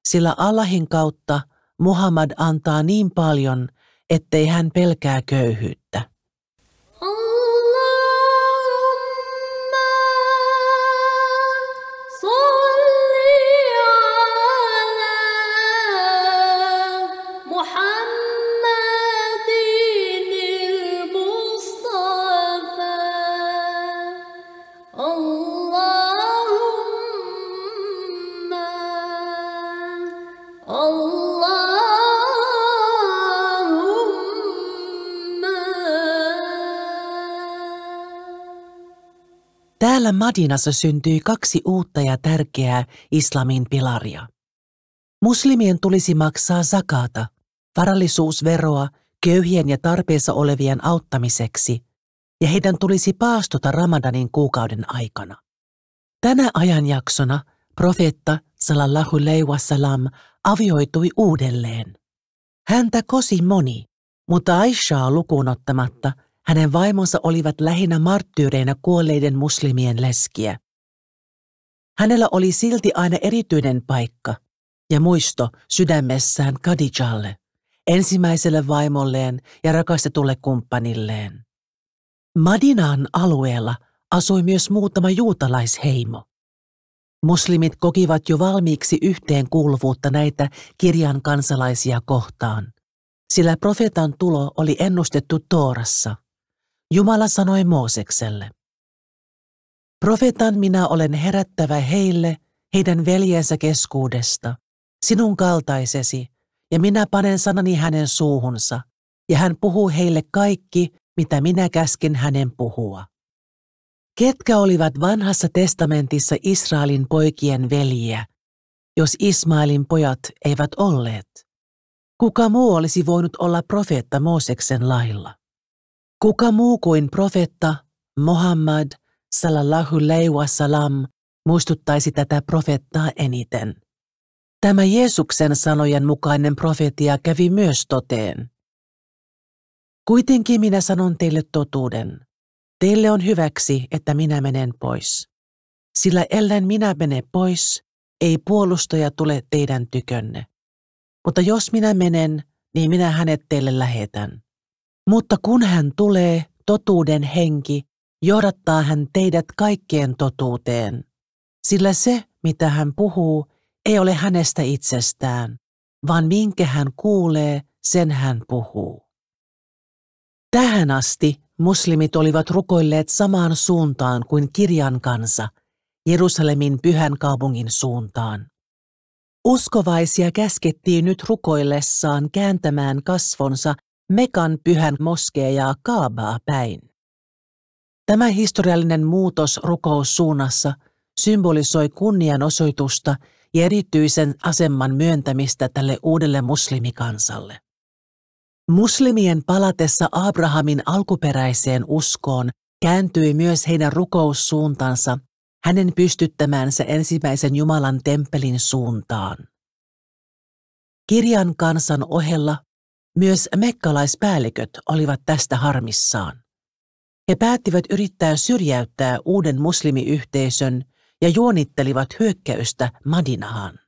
sillä Allahin kautta Muhammad antaa niin paljon, ettei hän pelkää köyhyyttä. Täällä Madinassa syntyi 2 uutta ja tärkeää islamin pilaria. Muslimien tulisi maksaa zakata, varallisuusveroa köyhien ja tarpeessa olevien auttamiseksi, ja heidän tulisi paastota Ramadanin kuukauden aikana. Tänä ajanjaksona profeetta sallallahu alaihi wasallam avioitui uudelleen. Häntä kosi moni, mutta Aishaa lukuun ottamatta hänen vaimonsa olivat lähinnä marttyyreinä kuolleiden muslimien leskiä. Hänellä oli silti aina erityinen paikka ja muisto sydämessään Khadijalle, ensimmäiselle vaimolleen ja rakastetulle kumppanilleen. Madinan alueella asui myös muutama juutalaisheimo. Muslimit kokivat jo valmiiksi yhteenkuuluvuutta näitä kirjan kansalaisia kohtaan, sillä profeetan tulo oli ennustettu Toorassa. Jumala sanoi Moosekselle: profeetan minä olen herättävä heille heidän veljensä keskuudesta, sinun kaltaisesi, ja minä panen sanani hänen suuhunsa, ja hän puhuu heille kaikki, mitä minä käsken hänen puhua. Ketkä olivat vanhassa testamentissa Israelin poikien veljiä, jos Ismailin pojat eivät olleet? Kuka muu olisi voinut olla profeetta Mooseksen lailla? Kuka muu kuin profeetta Muhammad sallallahu alaihi wasallam muistuttaisi tätä profeettaa eniten? Tämä Jeesuksen sanojen mukainen profeetia kävi myös toteen. Kuitenkin minä sanon teille totuuden. Teille on hyväksi, että minä menen pois. Sillä ellen minä mene pois, ei puolustaja tule teidän tykönne. Mutta jos minä menen, niin minä hänet teille lähetän. Mutta kun hän tulee, totuuden henki, johdattaa hän teidät kaikkeen totuuteen. Sillä se, mitä hän puhuu, ei ole hänestä itsestään, vaan minkä hän kuulee, sen hän puhuu. Tähän asti muslimit olivat rukoilleet samaan suuntaan kuin kirjan kansa, Jerusalemin pyhän kaupungin suuntaan. Uskovaisia käskettiin nyt rukoillessaan kääntämään kasvonsa Mekan pyhän moskeejaa Kaabaa päin. Tämä historiallinen muutos rukoussuunnassa symbolisoi kunnianosoitusta ja erityisen aseman myöntämistä tälle uudelle muslimikansalle. Muslimien palatessa Abrahamin alkuperäiseen uskoon kääntyi myös heidän rukoussuuntansa hänen pystyttämäänsä ensimmäisen Jumalan temppelin suuntaan. Kirjan kansan ohella myös mekkalaispäälliköt olivat tästä harmissaan. He päättivät yrittää syrjäyttää uuden muslimiyhteisön ja juonittelivat hyökkäystä Madinahan.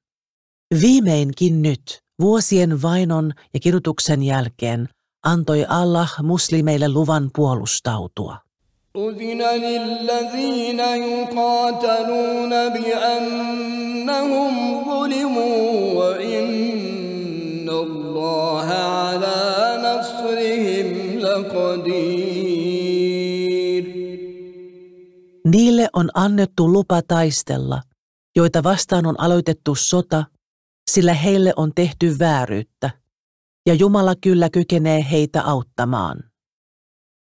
Viimeinkin nyt, vuosien vainon ja kidutuksen jälkeen, antoi Allah muslimeille luvan puolustautua. أذن للذين يقاتلون بأنهم ظلموا وإن الله على نصرهم لقدير. Niille on annettu lupa taistella, joita vastaan on aloitettu sota, sillä heille on tehty vääryyttä, ja Jumala kyllä kykenee heitä auttamaan.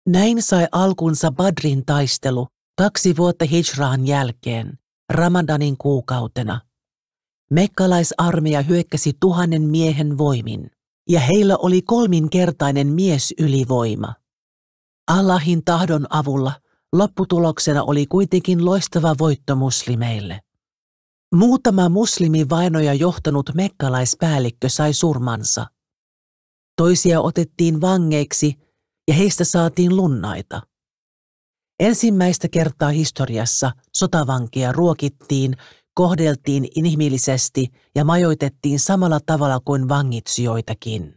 Näin sai alkunsa Badrin taistelu 2 vuotta hijraan jälkeen, Ramadanin kuukautena. Mekkalaisarmeija hyökkäsi 1000 miehen voimin, ja heillä oli 3-kertainen miesylivoima. Allahin tahdon avulla lopputuloksena oli kuitenkin loistava voitto muslimeille. Muutama muslimivainoja johtanut mekkalaispäällikkö sai surmansa. Toisia otettiin vangeiksi ja heistä saatiin lunnaita. Ensimmäistä kertaa historiassa sotavankeja ruokittiin, kohdeltiin inhimillisesti ja majoitettiin samalla tavalla kuin vangitsijoitakin.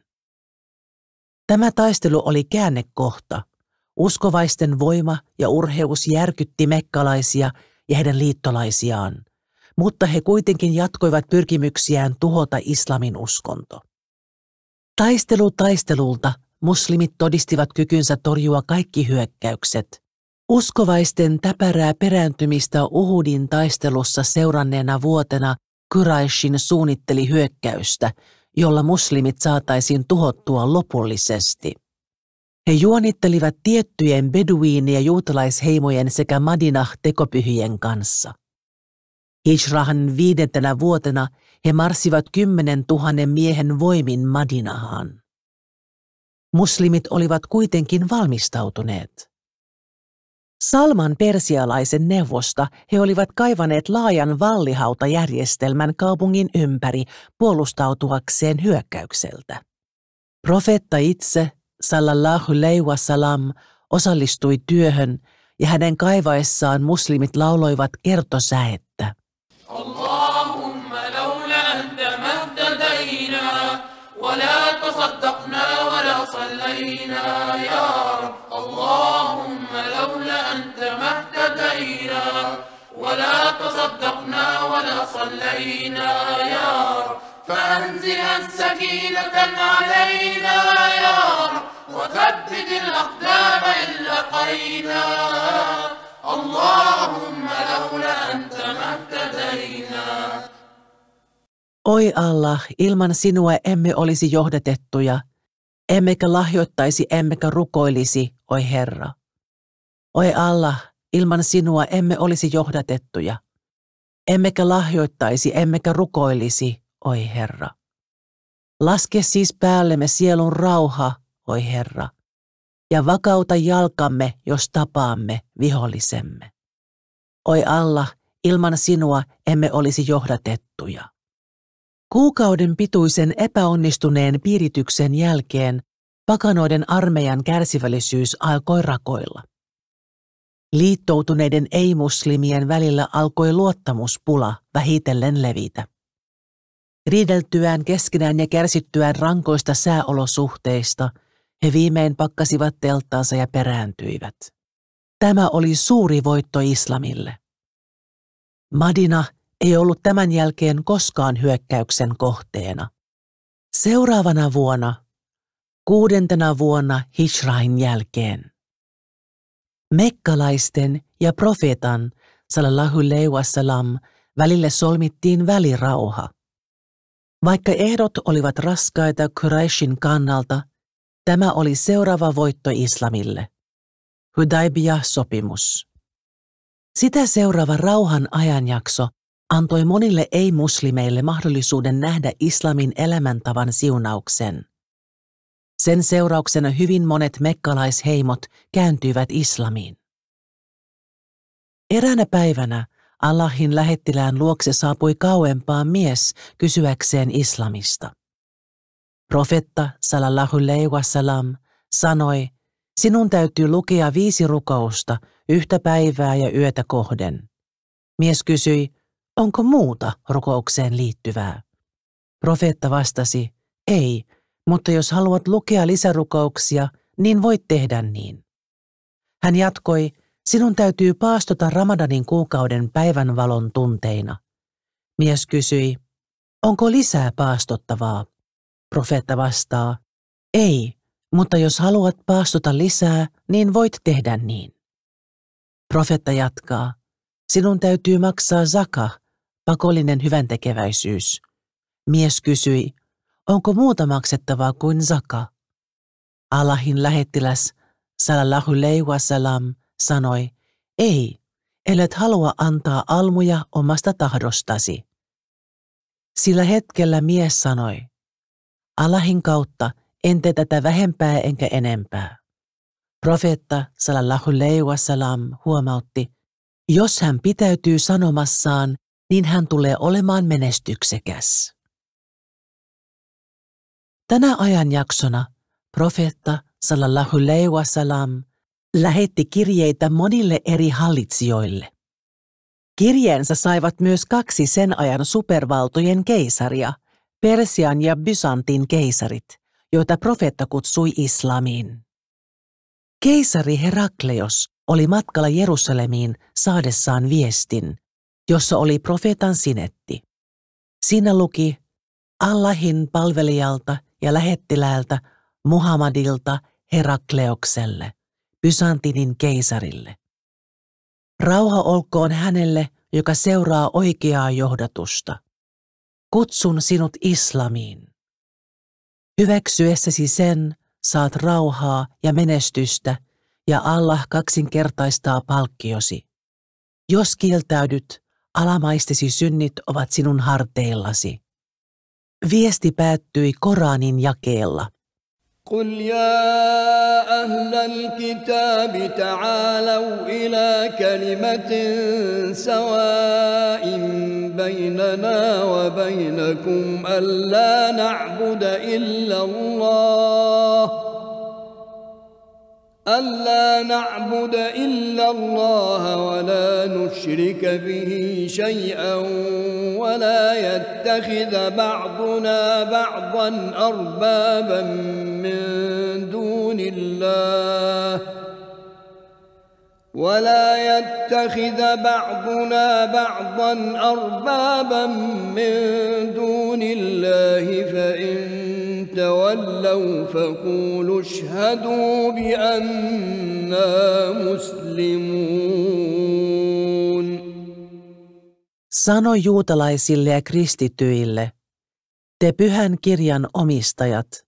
Tämä taistelu oli käännekohta. Uskovaisten voima ja urheus järkytti mekkalaisia ja heidän liittolaisiaan, mutta he kuitenkin jatkoivat pyrkimyksiään tuhota islamin uskonto. Taistelu taistelulta muslimit todistivat kykynsä torjua kaikki hyökkäykset. Uskovaisten täpärää perääntymistä Uhudin taistelussa seuranneena vuotena Quraishin suunnitteli hyökkäystä, jolla muslimit saataisiin tuhottua lopullisesti. He juonittelivat tiettyjen beduiini- ja juutalaisheimojen sekä Madinah-tekopyhien kanssa. Hijrahan 5. vuotena he marssivat 10 000 miehen voimin Madinahaan. Muslimit olivat kuitenkin valmistautuneet. Salman persialaisen neuvosta he olivat kaivaneet laajan vallihautajärjestelmän kaupungin ympäri puolustautuakseen hyökkäykseltä. Profeetta itse, sallallahu alaihi wasallam, osallistui työhön ja hänen kaivaessaan muslimit lauloivat kertosäettä. Allahumma laula anta mahtadaina wa la tasaddaqna wa la sallaina ya Rabb. Allahumma laula anta mahtadaina wa la tasaddaqna wa la sallaina ya Rabb. فأنزل السكينة علينا يا رب وثبت الأقدام إن لقينا اللهم لولا أنت ما اهتدينا. Oi Allah, ilman sinua emme olisi johdatettuja, emmekä lahjoittaisi emmekä rukoilisi, oi Herra. Oi Allah, ilman sinua emme olisi johdatettuja, emmekä lahjoittaisi emmekä rukoilisi, oi Herra. Laske siis päällemme sielun rauha, oi Herra, ja vakauta jalkamme, jos tapaamme vihollisemme. Oi Allah, ilman sinua emme olisi johdatettuja. Kuukauden pituisen epäonnistuneen piirityksen jälkeen pakanoiden armeijan kärsivällisyys alkoi rakoilla. Liittoutuneiden ei-muslimien välillä alkoi luottamuspula vähitellen levitä. Riideltyään keskenään ja kärsittyään rankoista sääolosuhteista, he viimein pakkasivat telttaansa ja perääntyivät. Tämä oli suuri voitto islamille. Madina ei ollut tämän jälkeen koskaan hyökkäyksen kohteena. Seuraavana vuonna, 6. vuonna Hijrahin jälkeen, mekkalaisten ja profeetan sallallahu alaihi wasallam välille solmittiin välirauha. Vaikka ehdot olivat raskaita Quraishin kannalta, tämä oli seuraava voitto islamille. Hudaybiyah-sopimus. Sitä seuraava rauhan ajanjakso antoi monille ei-muslimeille mahdollisuuden nähdä islamin elämäntavan siunauksen. Sen seurauksena hyvin monet mekkalaisheimot kääntyivät islamiin. Eräänä päivänä Allahin lähettilään luokse saapui kauempaa mies kysyäkseen islamista. Profetta sallallahu alaihi wasallam sanoi, sinun täytyy lukea 5 rukousta yhtä päivää ja yötä kohden. Mies kysyi, onko muuta rukoukseen liittyvää? Profeetta vastasi, ei, mutta jos haluat lukea lisärukouksia, niin voit tehdä niin. Hän jatkoi, sinun täytyy paastota Ramadanin kuukauden päivänvalon tunteina. Mies kysyi, onko lisää paastottavaa? Profeetta vastaa, ei, mutta jos haluat paastota lisää, niin voit tehdä niin. Profeetta jatkaa, sinun täytyy maksaa zakah, pakollinen hyväntekeväisyys. Mies kysyi, onko muuta maksettavaa kuin zakah? Allahin lähettiläs, sallallahu alaihi wasallam, sanoi, ei, ellet halua antaa almuja omasta tahdostasi. Sillä hetkellä mies sanoi, Allahin kautta en tee tätä vähempää enkä enempää. Profeetta sallallahu alaihi wasallam huomautti, jos hän pitäytyy sanomassaan, niin hän tulee olemaan menestyksekäs. Tänä ajanjaksona profeetta sallallahu alaihi wasallam lähetti kirjeitä monille eri hallitsijoille. Kirjeensä saivat myös 2 sen ajan supervaltojen keisaria, Persian ja Byzantin keisarit, joita profeetta kutsui islamiin. Keisari Herakleios oli matkalla Jerusalemiin saadessaan viestin, jossa oli profeetan sinetti. Siinä luki Allahin palvelijalta ja lähettiläältä Muhammadilta Herakleokselle, Byzantinin keisarille. Rauha olkoon hänelle, joka seuraa oikeaa johdatusta. Kutsun sinut islamiin. Hyväksyessäsi sen, saat rauhaa ja menestystä, ja Allah kaksinkertaistaa palkkiosi. Jos kieltäydyt, alamaistesi synnit ovat sinun harteillasi. Viesti päättyi Koranin jakeella. قل يا أهل الكتاب تعالوا إلى كلمة سواء بيننا وبينكم ألا نعبد إلا الله ولا نشرك به شيئا ولا يتخذ بعضنا بعضا أربابا من دون الله فإن تولوا فقولوا اشهدوا بأننا مسلمون. Sano juutalaisille ja kristityille, te pyhän kirjan omistajat,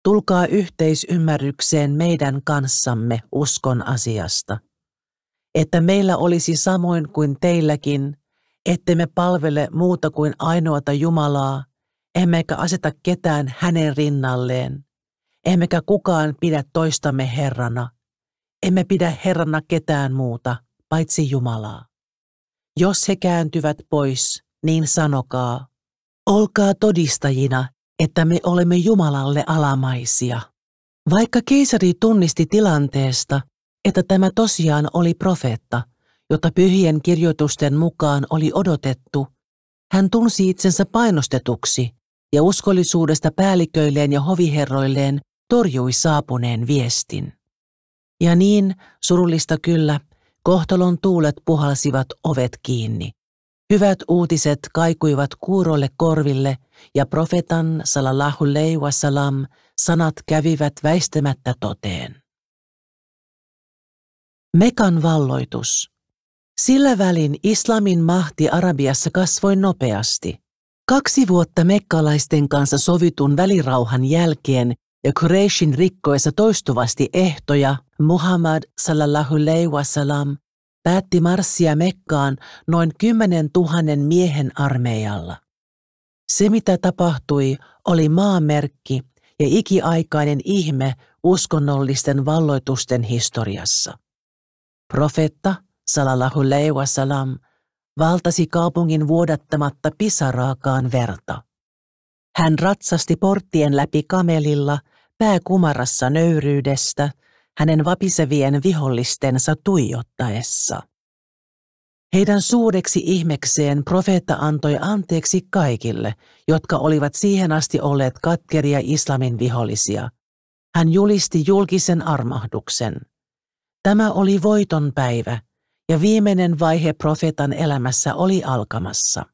tulkaa yhteisymmärrykseen meidän kanssamme uskon asiasta, että meillä olisi samoin kuin teilläkin, ettemme palvele muuta kuin ainoata Jumalaa, emmekä aseta ketään hänen rinnalleen, emmekä kukaan pidä toistamme Herrana, emme pidä Herrana ketään muuta, paitsi Jumalaa. Jos he kääntyvät pois, niin sanokaa, olkaa todistajina, että me olemme Jumalalle alamaisia. Vaikka keisari tunnisti tilanteesta, että tämä tosiaan oli profeetta, jota pyhien kirjoitusten mukaan oli odotettu, hän tunsi itsensä painostetuksi ja uskollisuudesta päälliköilleen ja hoviherroilleen torjui saapuneen viestin. Ja niin, surullista kyllä, kohtalon tuulet puhalsivat ovet kiinni. Hyvät uutiset kaikuivat kuuroille korville ja profeetan sallallahu alaihi wasallam sanat kävivät väistämättä toteen. Mekan valloitus. Sillä välin islamin mahti Arabiassa kasvoi nopeasti. 2 vuotta mekkalaisten kanssa sovitun välirauhan jälkeen ja Quraishin rikkoessa toistuvasti ehtoja, Muhammad sallallahu alaihi wasallam päätti marssia Mekkaan noin 10 000 miehen armeijalla. Se, mitä tapahtui, oli maamerkki ja ikiaikainen ihme uskonnollisten valloitusten historiassa. Profeetta sallallahu alaihi wasallam valtasi kaupungin vuodattamatta pisaraakaan verta. Hän ratsasti porttien läpi kamelilla, pää kumarassa nöyryydestä, hänen vapisevien vihollistensa tuijottaessa. Heidän suureksi ihmekseen profeetta antoi anteeksi kaikille, jotka olivat siihen asti olleet katkeria islamin vihollisia. Hän julisti julkisen armahduksen. Tämä oli voiton päivä, ja viimeinen vaihe profeetan elämässä oli alkamassa.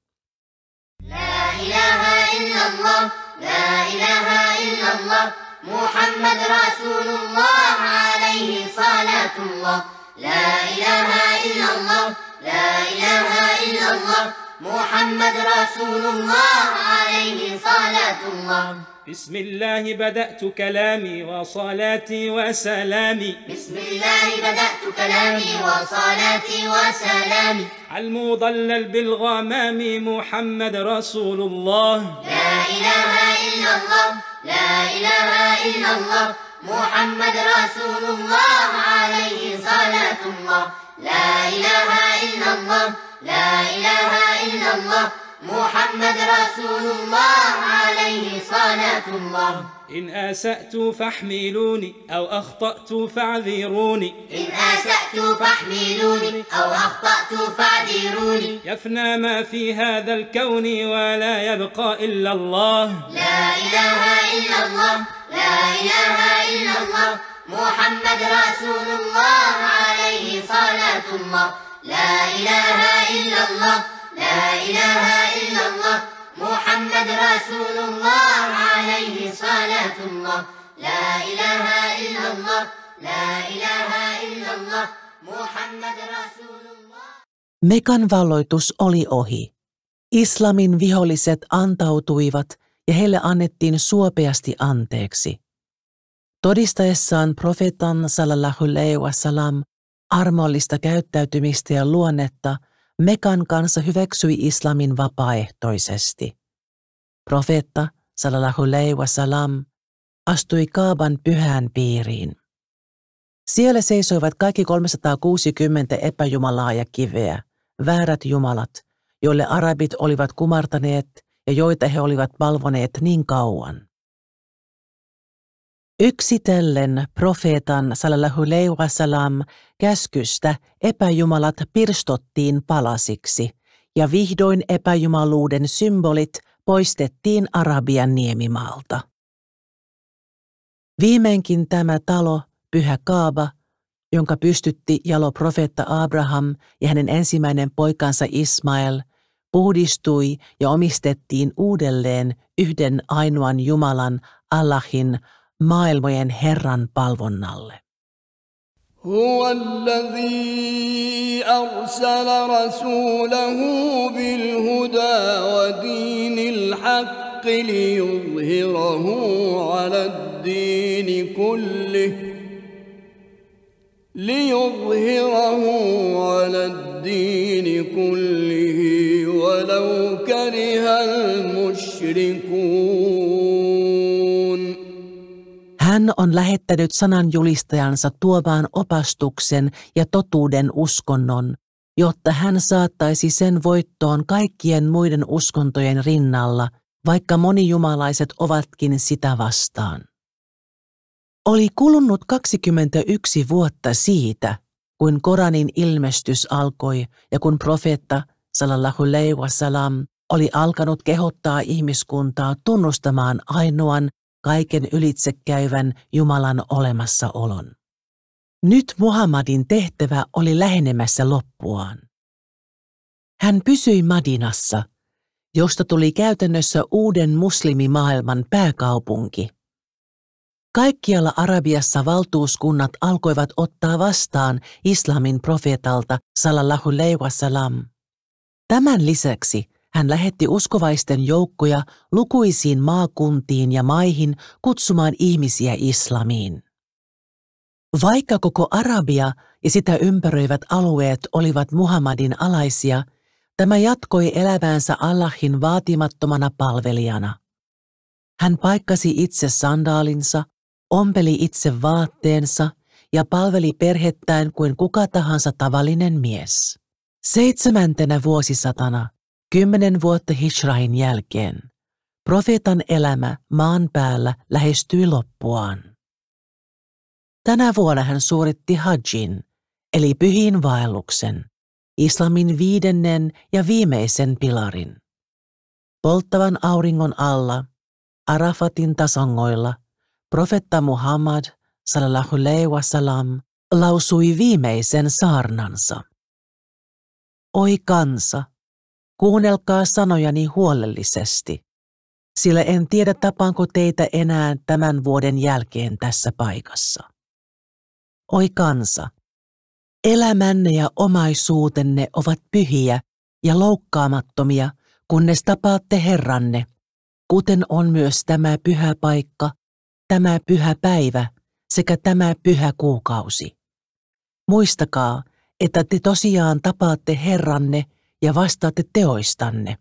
La ilaha illallah, la ilaha illallah, Muhammad Rasulullah alayhi salatullah. La ilaha illallah, la ilaha illallah, Muhammad Rasulullah alayhi salatullah. بسم الله بدأت كلامي وصلاتي وسلامي بسم الله بدأت كلامي وصلاتي وسلامي على المضلل بالغمام محمد رسول الله. لا إله إلا الله، لا إله إلا الله، محمد رسول الله عليه صلاة الله. لا إله إلا الله، لا إله إلا الله، محمد رسول الله عليه صلاة الله. إن آسأت فاحملوني أو أخطأت فاعذروني إن آسأت فاحملوني أو أخطأت فاعذروني. يفنى ما في هذا الكون ولا يبقى إلا الله. لا إله إلا الله، لا إله إلا الله، محمد رسول الله عليه صلاة الله. لا إله إلا الله، لا إله إلا الله، محمد رسول الله عليه صلاة الله. لا إله إلا الله، لا إله إلا الله، محمد رسول الله. Mekan valloitus oli ohi. Islamin viholliset antautuivat ja heille annettiin suopeasti anteeksi. Todistaessaan profeetan sallallahu alaihi wasallam armollista käyttäytymistä ja luonnetta, Mekan kansa hyväksyi islamin vapaaehtoisesti. Profeetta sallallahu alaihi wasallam astui Kaaban pyhän piiriin. Siellä seisoivat kaikki 360 epäjumalaa ja kiveä, väärät jumalat, joille arabit olivat kumartaneet ja joita he olivat palvoneet niin kauan. Yksitellen profeetan sallallahu alaihi wasallam käskystä epäjumalat pirstottiin palasiksi ja vihdoin epäjumaluuden symbolit poistettiin Arabian niemimaalta. Viimeinkin tämä talo, pyhä Kaaba, jonka pystytti jalo profeetta Abraham ja hänen ensimmäinen poikansa Ismael, puhdistui ja omistettiin uudelleen yhden ainoan Jumalan, Allahin, maailmojen Herran palvonnalle. هو الذي أرسل رسوله بالهدى ودين الحق ليظهره على الدين كله ولو كره المشركون. Hän on lähettänyt sananjulistajansa tuomaan opastuksen ja totuuden uskonnon, jotta hän saattaisi sen voittoon kaikkien muiden uskontojen rinnalla, vaikka monijumalaiset ovatkin sitä vastaan. Oli kulunut 21 vuotta siitä, kun Koranin ilmestys alkoi ja kun profeetta sallallahu alaihi wasallam oli alkanut kehottaa ihmiskuntaa tunnustamaan ainoan kaiken ylitsekäyvän Jumalan olemassaolon. Nyt Muhammadin tehtävä oli lähenemässä loppuaan. Hän pysyi Madinassa, josta tuli käytännössä uuden muslimimaailman pääkaupunki. Kaikkialla Arabiassa valtuuskunnat alkoivat ottaa vastaan islamin profeetalta sallallahu alaihi wasallam. Tämän lisäksi hän lähetti uskovaisten joukkoja lukuisiin maakuntiin ja maihin kutsumaan ihmisiä islamiin. Vaikka koko Arabia ja sitä ympäröivät alueet olivat Muhammadin alaisia, tämä jatkoi elämäänsä Allahin vaatimattomana palvelijana. Hän paikkasi itse sandaalinsa, ompeli itse vaatteensa ja palveli perhettään kuin kuka tahansa tavallinen mies. 7. vuosisatana, 10 vuotta Hijrahin jälkeen, profeetan elämä maan päällä lähestyi loppuaan. Tänä vuonna hän suoritti hajjin, eli pyhiin vaelluksen, islamin 5. ja viimeisen pilarin. Polttavan auringon alla, Arafatin tasongoilla, profeetta Muhammad sallallahu alaihi wasallam lausui viimeisen saarnansa. Oi kansa, kuunnelkaa sanojani huolellisesti, sillä en tiedä tapaanko teitä enää tämän vuoden jälkeen tässä paikassa. Oi kansa, elämänne ja omaisuutenne ovat pyhiä ja loukkaamattomia, kunnes tapaatte Herranne, kuten on myös tämä pyhä paikka, tämä pyhä päivä sekä tämä pyhä kuukausi. Muistakaa, että te tosiaan tapaatte Herranne ja vastaatte teoistanne,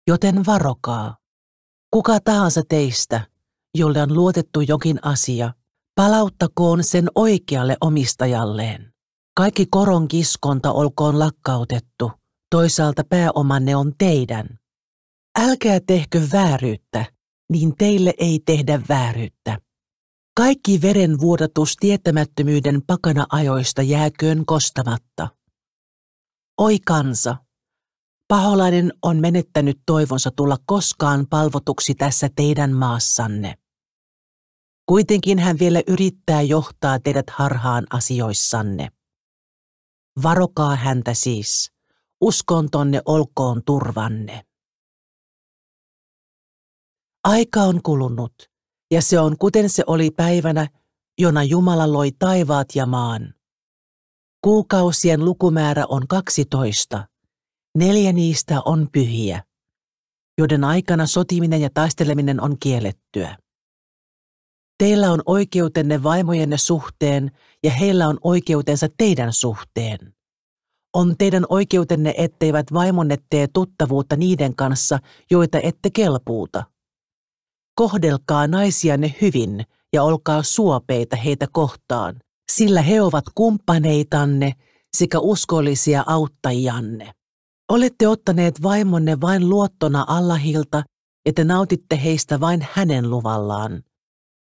joten varokaa. Kuka tahansa teistä, jolle on luotettu jokin asia, palauttakoon sen oikealle omistajalleen. Kaikki koron kiskonta olkoon lakkautettu, toisaalta pääomanne on teidän. Älkää tehkö vääryyttä, niin teille ei tehdä vääryyttä. Kaikki verenvuodatus tietämättömyyden pakana-ajoista jääköön kostamatta. Oi kansa, paholainen on menettänyt toivonsa tulla koskaan palvotuksi tässä teidän maassanne. Kuitenkin hän vielä yrittää johtaa teidät harhaan asioissanne. Varokaa häntä siis, uskontonne olkoon turvanne. Aika on kulunut, ja se on kuten se oli päivänä, jona Jumala loi taivaat ja maan. Kuukausien lukumäärä on 12, 4 niistä on pyhiä, joiden aikana sotiminen ja taisteleminen on kiellettyä. Teillä on oikeutenne vaimojenne suhteen ja heillä on oikeutensa teidän suhteen. On teidän oikeutenne, etteivät vaimonne tee tuttavuutta niiden kanssa, joita ette kelpuuta. Kohdelkaa naisianne hyvin ja olkaa suopeita heitä kohtaan, sillä he ovat kumppaneitanne sekä uskollisia auttajianne. Olette ottaneet vaimonne vain luottona Allahilta, ja te nautitte heistä vain hänen luvallaan.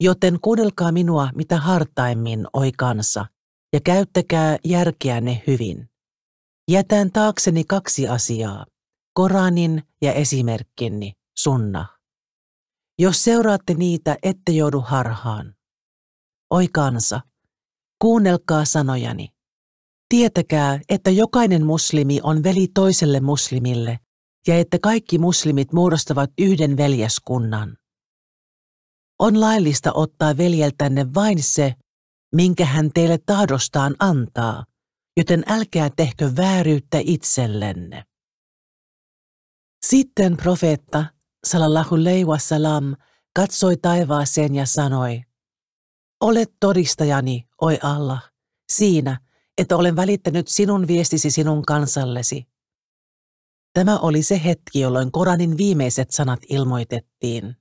Joten kuunnelkaa minua mitä hartaimmin, oi kansa, ja käyttäkää järkeänne hyvin. Jätän taakseni 2 asiaa, Koranin ja esimerkkini, sunnah. Jos seuraatte niitä, ette joudu harhaan. Oi kansa, kuunnelkaa sanojani. Tietäkää, että jokainen muslimi on veli toiselle muslimille, ja että kaikki muslimit muodostavat yhden veljeskunnan. On laillista ottaa veljeltänne vain se, minkä hän teille tahdostaan antaa, joten älkää tehkö vääryyttä itsellenne. Sitten profeetta, sallallahu alaihi wasallam, katsoi taivaaseen ja sanoi, olet todistajani, oi Allah, siinä, että olen välittänyt sinun viestisi sinun kansallesi. Tämä oli se hetki, jolloin Koranin viimeiset sanat ilmoitettiin.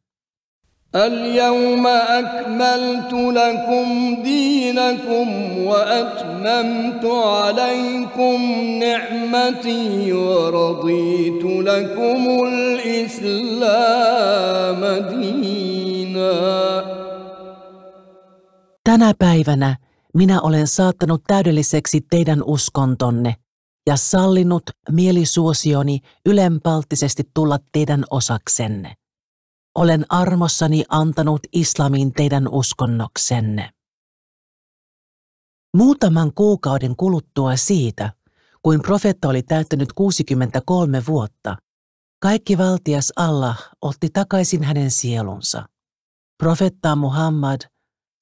اليوم أكملت لكم دينكم وأتممت عليكم نعمتي ورضيت لكم الإسلام دينا. Tänä päivänä minä olen saattanut täydelliseksi teidän uskontonne ja sallinut mielisuosioni ylenpalttisesti tulla teidän osaksenne. Olen armossani antanut islamin teidän uskonnoksenne. Muutaman kuukauden kuluttua siitä, kuin profeetta oli täyttänyt 63 vuotta, kaikkivaltias Allah otti takaisin hänen sielunsa. Profeetta Muhammad,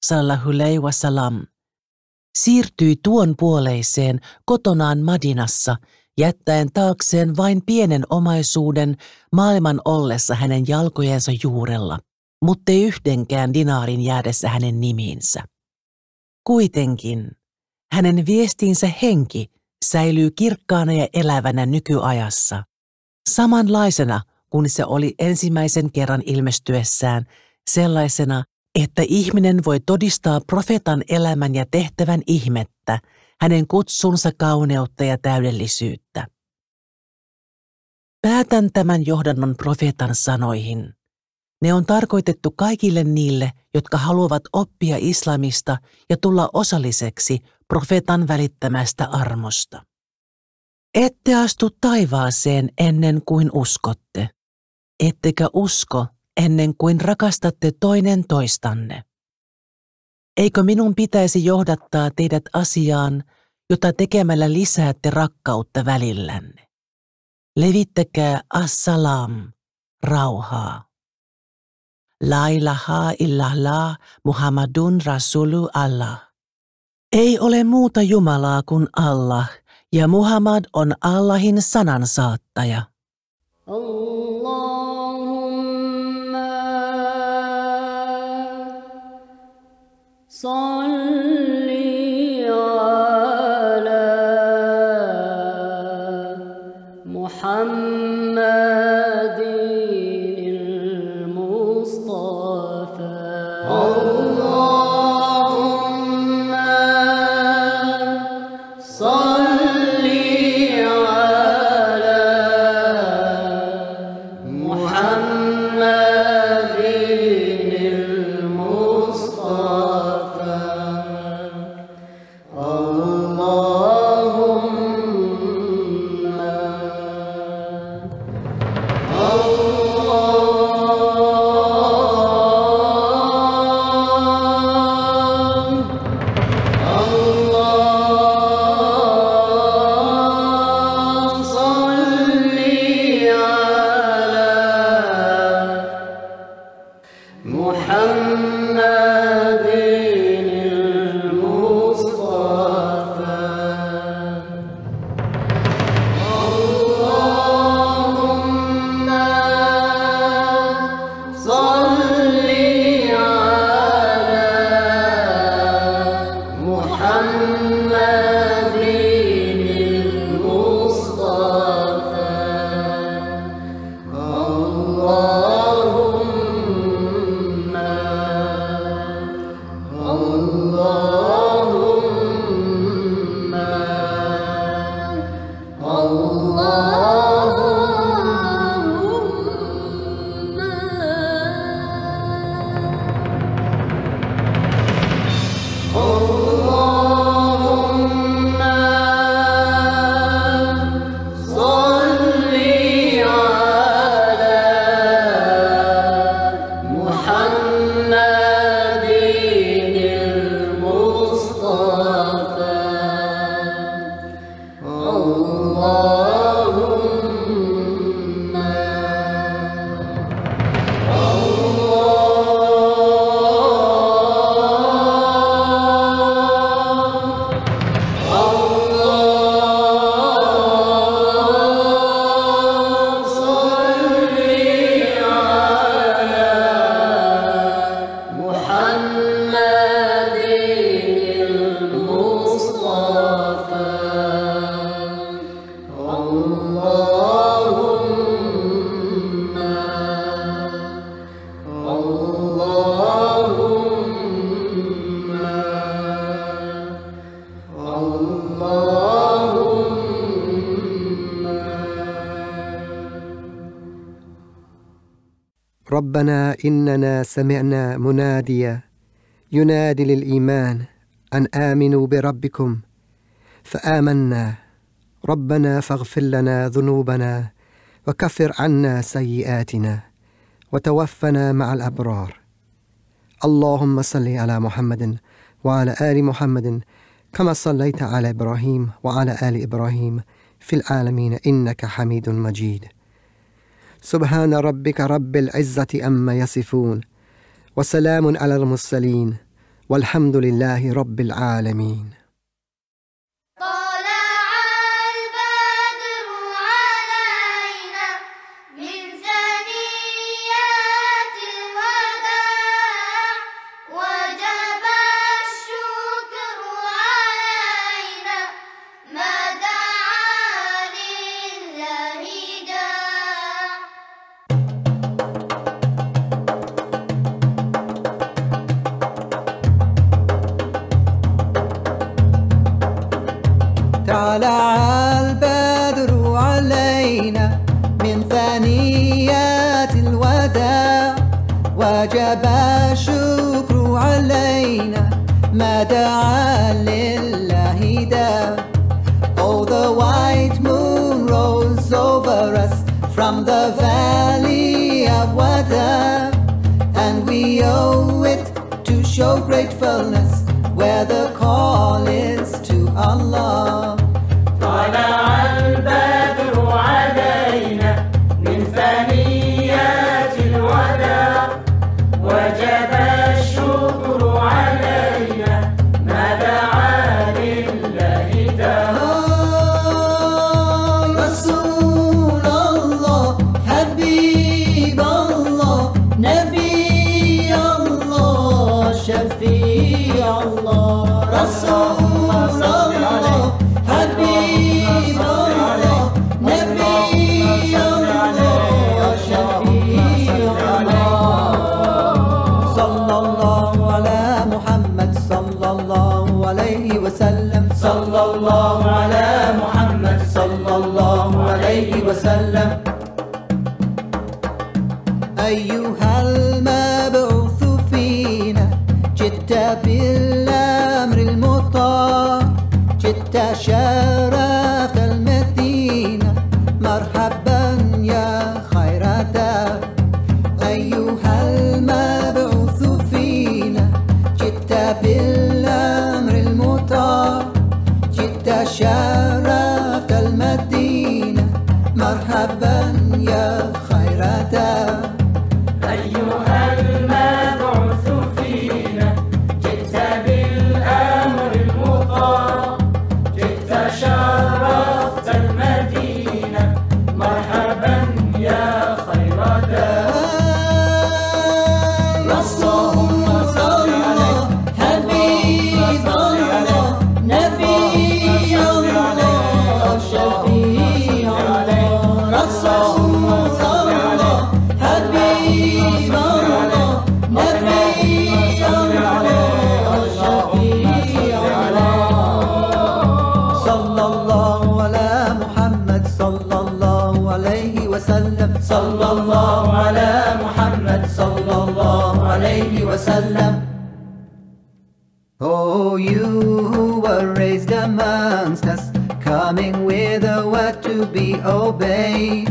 sallallahu alaihi wasallam, siirtyi tuon puoleiseen kotonaan Madinassa, jättäen taakseen vain pienen omaisuuden maailman ollessa hänen jalkojensa juurella, mutta ei yhdenkään dinaarin jäädessä hänen nimiinsä. Kuitenkin hänen viestinsä henki säilyy kirkkaana ja elävänä nykyajassa, samanlaisena kuin se oli ensimmäisen kerran ilmestyessään, sellaisena, että ihminen voi todistaa profeetan elämän ja tehtävän ihmettä, hänen kutsunsa kauneutta ja täydellisyyttä. Päätän tämän johdannon profeetan sanoihin. Ne on tarkoitettu kaikille niille, jotka haluavat oppia islamista ja tulla osalliseksi profeetan välittämästä armosta. Ette astu taivaaseen ennen kuin uskotte, ettekä usko ennen kuin rakastatte toinen toistanne. Eikö minun pitäisi johdattaa teidät asiaan, jota tekemällä lisäätte rakkautta välillänne? Levittäkää as-salam, rauhaa. La ilaha illallah Muhammadun Rasulu Allah. Ei ole muuta Jumalaa kuin Allah, ja Muhammad on Allahin sanansaattaja. Salli ala Muhammadin al-Mustafa. Allahumma salli ala Muhammadin al-Mustafa. محمد المصطفى اللهم ربنا إننا سمعنا مناديا ينادي للإيمان أن آمنوا بربكم فآمنا ربنا فاغفر لنا ذنوبنا وكفر عنا سيئاتنا وتوفنا مع الأبرار. اللهم صل على محمد وعلى آل محمد كما صليت على إبراهيم وعلى آل إبراهيم في العالمين إنك حميد مجيد. سبحان ربك رب العزة أما يصفون وسلام على المرسلين والحمد لله رب العالمين. طلع البدر علينا من ثنيات الوداع وجب الشكر علينا ما دعا لله داع. Oh, the white moon rose over us from the valley of Wada, and we owe it to show gratefulness where the call is to Allah. طلع البدر علينا من ثنيات الوداع وجب الشكر علينا ما دعا لله داع. رسول الله حبيب الله نبي الله شفيع الله. رسول الله حبيب الله نبي الله شفيع الله. صلى الله على محمد صلى الله عليه وسلم. صلى الله على محمد صلى الله عليه وسلم. أيها المبعوث فينا جئت بالأمر المطاع جئت شرفت المدينة مرحبا يا خير دار. أيها المبعوث فينا جئت بالأمر المطاع جئت شرفت المدينة مرحبا يا خير دار. أيها المبعوث فينا جئت بالأمر المطاع جئت صلى الله على محمد صلى الله عليه وسلم. Oh, you who were raised amongst us, coming with a word to be obeyed,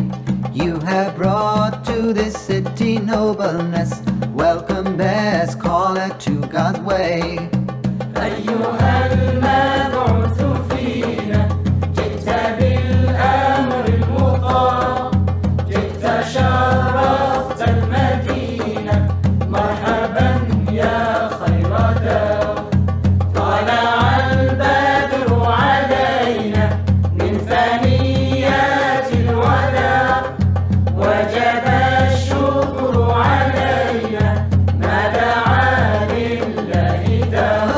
you have brought to this city nobleness. Welcome, best caller to God's way. أيها المبعوث فينا جئت بالأمر المطاع، جئت شرفت المدينة، مرحبا يا خير دار. طلع البدر علينا من ثنيات الوداع، وجب الشكر علينا ما دعا لله دار.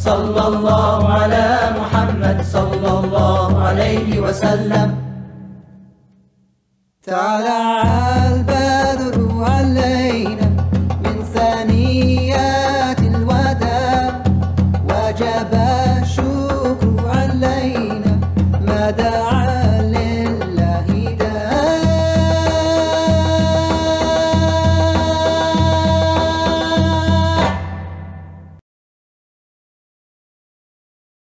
صلى الله على محمد صلى الله عليه وسلم. تعالى